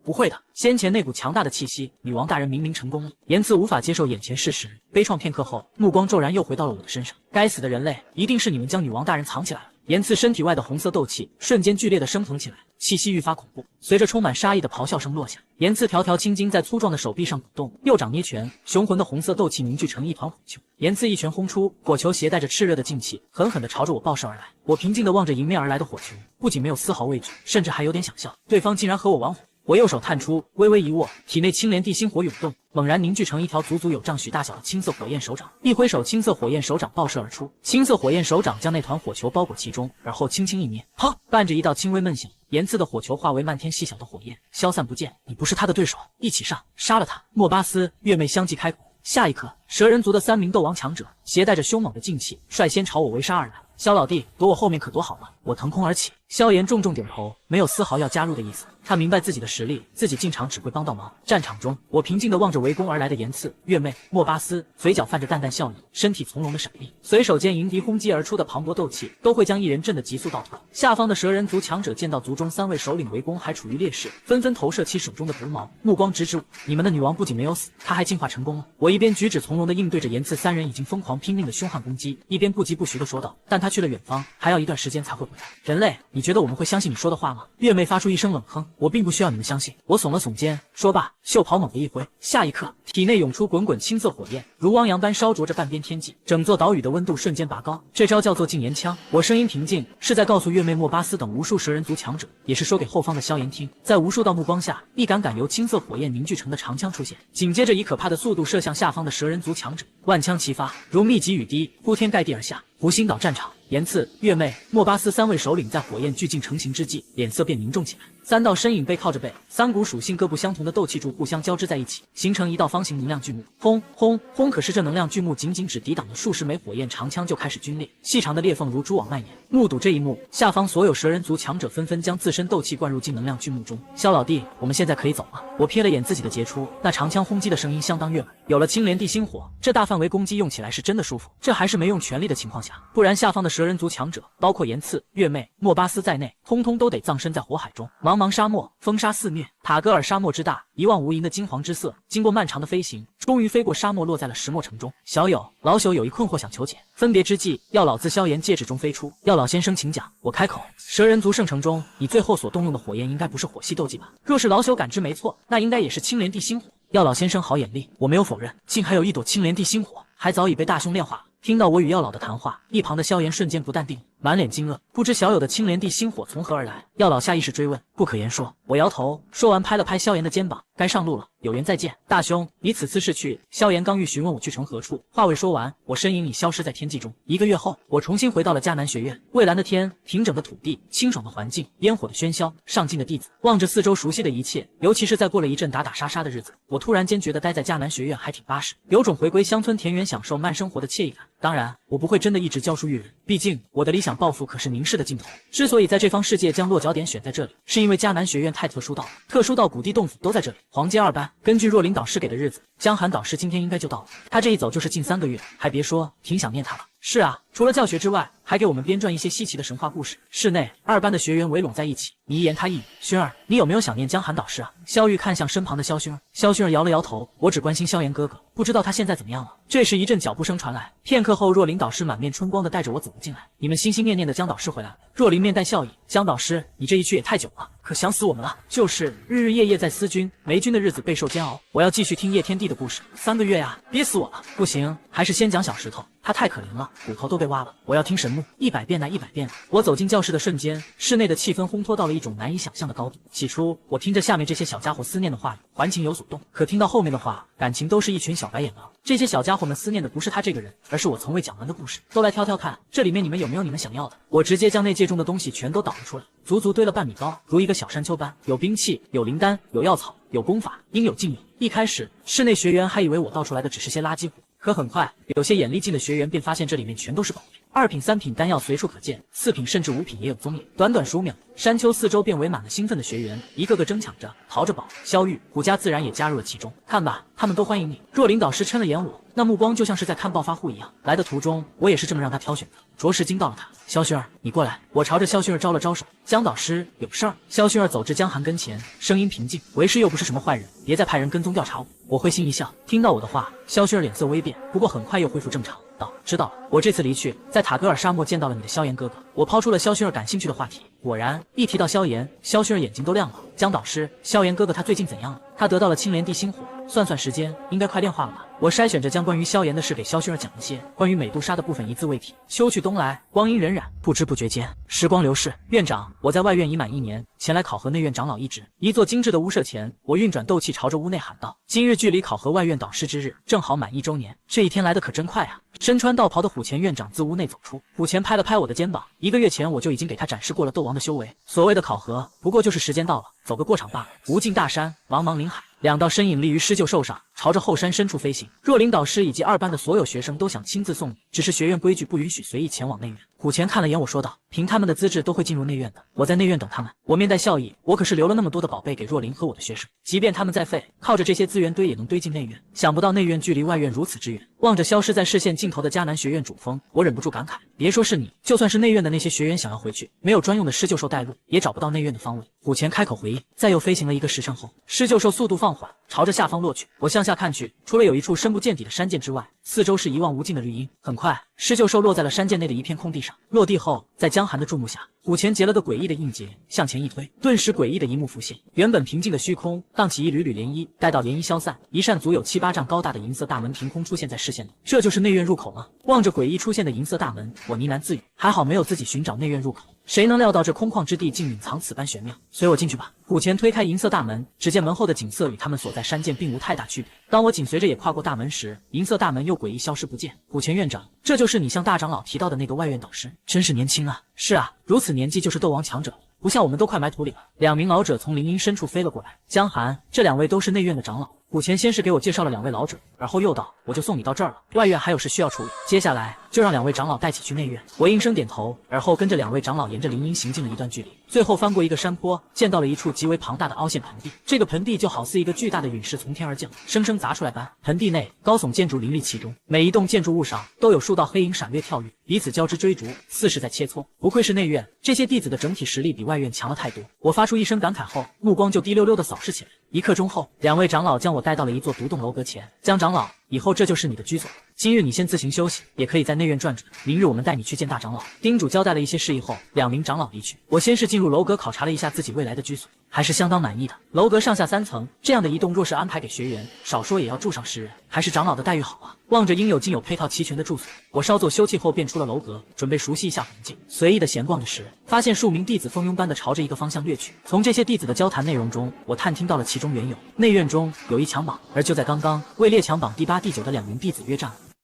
不会的，先前那股强大的气息，女王大人明明成功了。言辞无法接受眼前事实，悲怆片刻后，目光骤然又回到了我的身上。该死的人类，一定是你们将女王大人藏起来了。言辞身体外的红色斗气瞬间剧烈的升腾起来，气息愈发恐怖。随着充满杀意的咆哮声落下，言辞条条青筋在粗壮的手臂上鼓动，右掌捏拳，雄浑的红色斗气凝聚成一团火球。言辞一拳轰出，火球携带着炽热的劲气，狠狠地朝着我爆射而来。我平静地望着迎面而来的火球，不仅没有丝毫畏惧，甚至还有点想笑，对方竟然和我玩火。我右手探出，微微一握，体内青莲地心火涌动，猛然凝聚成一条足足有丈许大小的青色火焰手掌。一挥手，青色火焰手掌爆射而出，青色火焰手掌将那团火球包裹其中，而后轻轻一捏，砰！伴着一道轻微闷响，炎刺的火球化为漫天细小的火焰，消散不见。你不是他的对手，一起上，杀了他！莫巴斯、月妹相继开口。下一刻，蛇人族的3名斗王强者携带着凶猛的劲气，率先朝我围杀而来。萧老弟，躲我后面可多好了！我腾空而起。萧炎重重点头，没有丝毫要加入的意思。他明白自己的实力，自己进场只会帮倒忙。战场中，我平静地望着围攻而来的炎刺、月妹、莫巴斯，嘴角泛着淡淡笑意，身体从容的闪避。随手间迎敌轰击而出的磅礴斗气，都会将一人震得急速倒退。下方的蛇人族强者见到族中3位首领围攻还处于劣势，纷纷投射起手中的毒矛，目光直指我。你们的女王不仅没有死，她还进化成功了。我一边举止从容地应对着炎刺3人已经疯狂拼命的凶悍攻击，一边不疾不徐地说道：“但他去了远方，还要一段时间才会回来。人类，你觉得我们会相信你说的话吗？”月妹发出一声冷哼：“我并不需要你们相信。”我耸了耸肩，说罢，袖袍猛地一挥，下一刻，体内涌出滚滚青色火焰，如汪洋般烧灼着半边天际，整座岛屿的温度瞬间拔高。这招叫做禁言枪。我声音平静，是在告诉月妹、莫巴斯等无数蛇人族强者，也是说给后方的萧炎听。在无数道目光下，一杆杆由青色火焰凝聚成的长枪出现，紧接着以可怕的速度射向下方的蛇人族强者，万枪齐发，如密集雨滴，铺天盖地而下。湖心岛战场，炎刺、月妹、莫巴斯3位首领在火焰俱尽成型之际，脸色便凝重起来。3道身影背靠着背，3股属性各不相同的斗气柱互相交织在一起，形成一道方形能量巨幕。轰轰轰！可是这能量巨幕仅只抵挡了数十枚火焰长枪，就开始皲裂，细长的裂缝如蛛网蔓延。目睹这一幕，下方所有蛇人族强者纷纷将自身斗气灌入进能量巨幕中。萧老弟，我们现在可以走了。我瞥了眼自己的杰出，那长枪轰击的声音相当悦耳。有了青莲地心火，这大范围攻击用起来是真的舒服。这还是没用全力的情况下，不然下方的蛇人族强者，包括炎刺、月魅、莫巴斯在内，通通都得葬身在火海中。茫茫沙漠，风沙肆虐，塔格尔沙漠之大，一望无垠的金黄之色。经过漫长的飞行，终于飞过沙漠，落在了石墨城中。小友、老朽有一困惑想求解，分别之际，要老子萧炎戒指中飞出。要老先生请讲。我开口，蛇人族圣城中，你最后所动用的火焰应该不是火系斗技吧？若是老朽感知没错，那应该也是青莲地心火。药老先生好眼力，我没有否认，竟还有一朵青莲地心火，还早已被大兄炼化了。听到我与药老的谈话，一旁的萧炎瞬间不淡定，满脸惊愕，不知小友的青莲地心火从何而来。药老下意识追问，不可言说。我摇头，说完拍了拍萧炎的肩膀，该上路了，有缘再见。大兄，你此次是去？萧炎刚欲询问我去程何处，话未说完，我身影已消失在天际中。1个月后，我重新回到了迦南学院。蔚蓝的天，平整的土地，清爽的环境，烟火的喧嚣，上进的弟子，望着四周熟悉的一切，尤其是在过了一阵打打杀杀的日子，我突然间觉得待在迦南学院还挺巴适，有种回归乡村田园享受慢生活的惬意感。当然，我不会真的一直教书育人，毕竟我的理想抱负可是凝视的尽头。之所以在这方世界将落脚点选在这里，是因为迦南学院太特殊到了，特殊到古地洞府都在这里。黄阶2班，根据若琳导师给的日子，江寒导师今天应该就到了。他这一走就是近3个月，还别说，挺想念他了。是啊，除了教学之外，还给我们编撰一些稀奇的神话故事。室内2班的学员围拢在一起，你一言他一语。薰儿，你有没有想念江寒导师啊？萧玉看向身旁的萧薰儿，萧薰儿摇了摇头，我只关心萧炎哥哥，不知道他现在怎么样了。这时一阵脚步声传来，片刻后若琳导师满面春光的带着我走了进来。你们心心念念的江导师回来了。若琳面带笑意，江导师，你这一去也太久了，可想死我们了。就是日日夜夜在思君没君的日子备受煎熬。我要继续听叶天帝的故事，3个月呀，憋死我了。不行，还是先讲小石头，他太可怜了，骨头都被挖了。我要听神木，100遍乃100遍。我走进教室的瞬间，室内的气氛烘托到了一种难以想象的高度。起初我听着下面这些小家伙思念的话语，还情有所动，可听到后面的话，感情都是一群小白眼狼。这些小家伙们思念的不是他这个人，而是我从未讲完的故事。都来挑挑看，这里面你们有没有你们想要的？我直接将内界中的东西全都倒了出来，足足堆了半米高，如一个小山丘般，有兵器，有灵丹，有药草，有功法，应有尽有。一开始室内学员还以为我倒出来的只是些垃圾货，可很快有些眼力劲的学员便发现这里面全都是宝贝，2品3品丹药随处可见，4品甚至5品也有踪影。短短数秒，山丘四周便围满了兴奋的学员，一个个争抢着淘着宝。萧玉、古家自然也加入了其中。看吧，他们都欢迎你。若琳导师瞠了眼我，那目光就像是在看暴发户一样。来的途中，我也是这么让他挑选的，着实惊到了他。萧薰儿，你过来。我朝着萧薰儿招了招手。江导师，有事儿。萧薰儿走至江寒跟前，声音平静，为师又不是什么坏人，别再派人跟踪调查我。我会心一笑，听到我的话，萧薰儿脸色微变，不过很快又恢复正常。知道了，我这次离去，在塔格尔沙漠见到了你的萧炎哥哥。我抛出了萧薰儿感兴趣的话题，果然一提到萧炎，萧薰儿眼睛都亮了。江导师，萧炎哥哥他最近怎样了？他得到了青莲地心火，算算时间，应该快炼化了吧？我筛选着将关于萧炎的事给萧薰儿讲了些，关于美杜莎的部分一字未提。秋去冬来，光阴荏苒，不知不觉间，时光流逝。院长，我在外院已满1年，前来考核内院长老一职。一座精致的屋舍前，我运转斗气朝着屋内喊道：今日距离考核外院导师之日正好满1周年，这一天来得可真快啊！身穿道袍的虎钳院长自屋内走出，虎钳拍了拍我的肩膀，1个月前我就已经给他展示过了斗王的修为，所谓的考核不过就是时间到了，走个过场罢了。无尽大山，茫茫林海，2道身影立于狮鹫兽上，朝着后山深处飞行。若琳导师以及2班的所有学生都想亲自送你，只是学院规矩不允许随意前往内院。虎钳看了眼我说道：凭他们的资质都会进入内院的，我在内院等他们。我面带笑意，我可是留了那么多的宝贝给若琳和我的学生，即便他们再废，靠着这些资源堆也能堆进内院。想不到内院距离外院如此之远，望着消失在视线尽头的迦南学院主峰，我忍不住感慨，别说是你，就算是内院的那些学员想要回去，没有专用的狮鹫兽带路，也找不到内院的方位。虎钳开口回应，再又飞行了1个时辰后，狮鹫兽速度放缓，朝着下方落去。我向下看去，除了有一处深不见底的山涧之外，四周是一望无尽的绿荫。很快，狮鹫兽落在了山涧内的一片空地上。落地后，在江寒的注目下，虎钳结了个诡异的印结，向前一推，顿时诡异的一幕浮现。原本平静的虚空荡起一缕缕涟漪，待到涟漪消散，一扇足有7、8丈高大的银色大门凭空出现在视线里。这就是内院入口吗？望着诡异出现的银色大门，我呢喃自语，还好没有自己寻找内院入口。谁能料到这空旷之地竟隐藏此般玄妙？随我进去吧。虎钳推开银色大门，只见门后的景色与他们所在山涧并无太大区别。当我紧随着也跨过大门时，银色大门又诡异消失不见。虎钳院长，这就是你向大长老提到的那个外院导师，真是年轻啊！是啊，如此年纪就是斗王强者。不像我们都快埋土里了。2名老者从林荫深处飞了过来。江寒，这2位都是内院的长老。古钱先是给我介绍了2位老者，而后又道：“我就送你到这儿了，外院还有事需要处理，接下来就让2位长老带起去内院。”我应声点头，而后跟着2位长老沿着林荫行进了一段距离，最后翻过一个山坡，见到了一处极为庞大的凹陷盆地。这个盆地就好似一个巨大的陨石从天而降，生生砸出来般。盆地内高耸建筑林立其中，每一栋建筑物上都有数道黑影闪掠跳跃，彼此交织追逐，似是在切磋。不愧是内院，这些弟子的整体实力比外院强了太多。我发出一声感慨后，目光就滴溜溜地扫视起来。1刻钟后，2位长老将我带到了一座独栋楼阁前。江长老，以后这就是你的居所，今日你先自行休息，也可以在内院转转，明日我们带你去见大长老。叮嘱交代了一些事宜后，2名长老离去。我先是进入楼阁考察了一下自己未来的居所，还是相当满意的。楼阁上下3层，这样的一栋若是安排给学员，少说也要住上10人，还是长老的待遇好啊。望着应有尽有配套齐全的住所，我稍作休憩后便出了楼阁，准备熟悉一下环境。随意的闲逛着时，发现数名弟子蜂拥般的朝着一个方向掠去。从这些弟子的交谈内容中，我探听到了其中缘由。内院中有一强榜，而就在刚刚，位列强榜第8、第9的2名弟子约战了。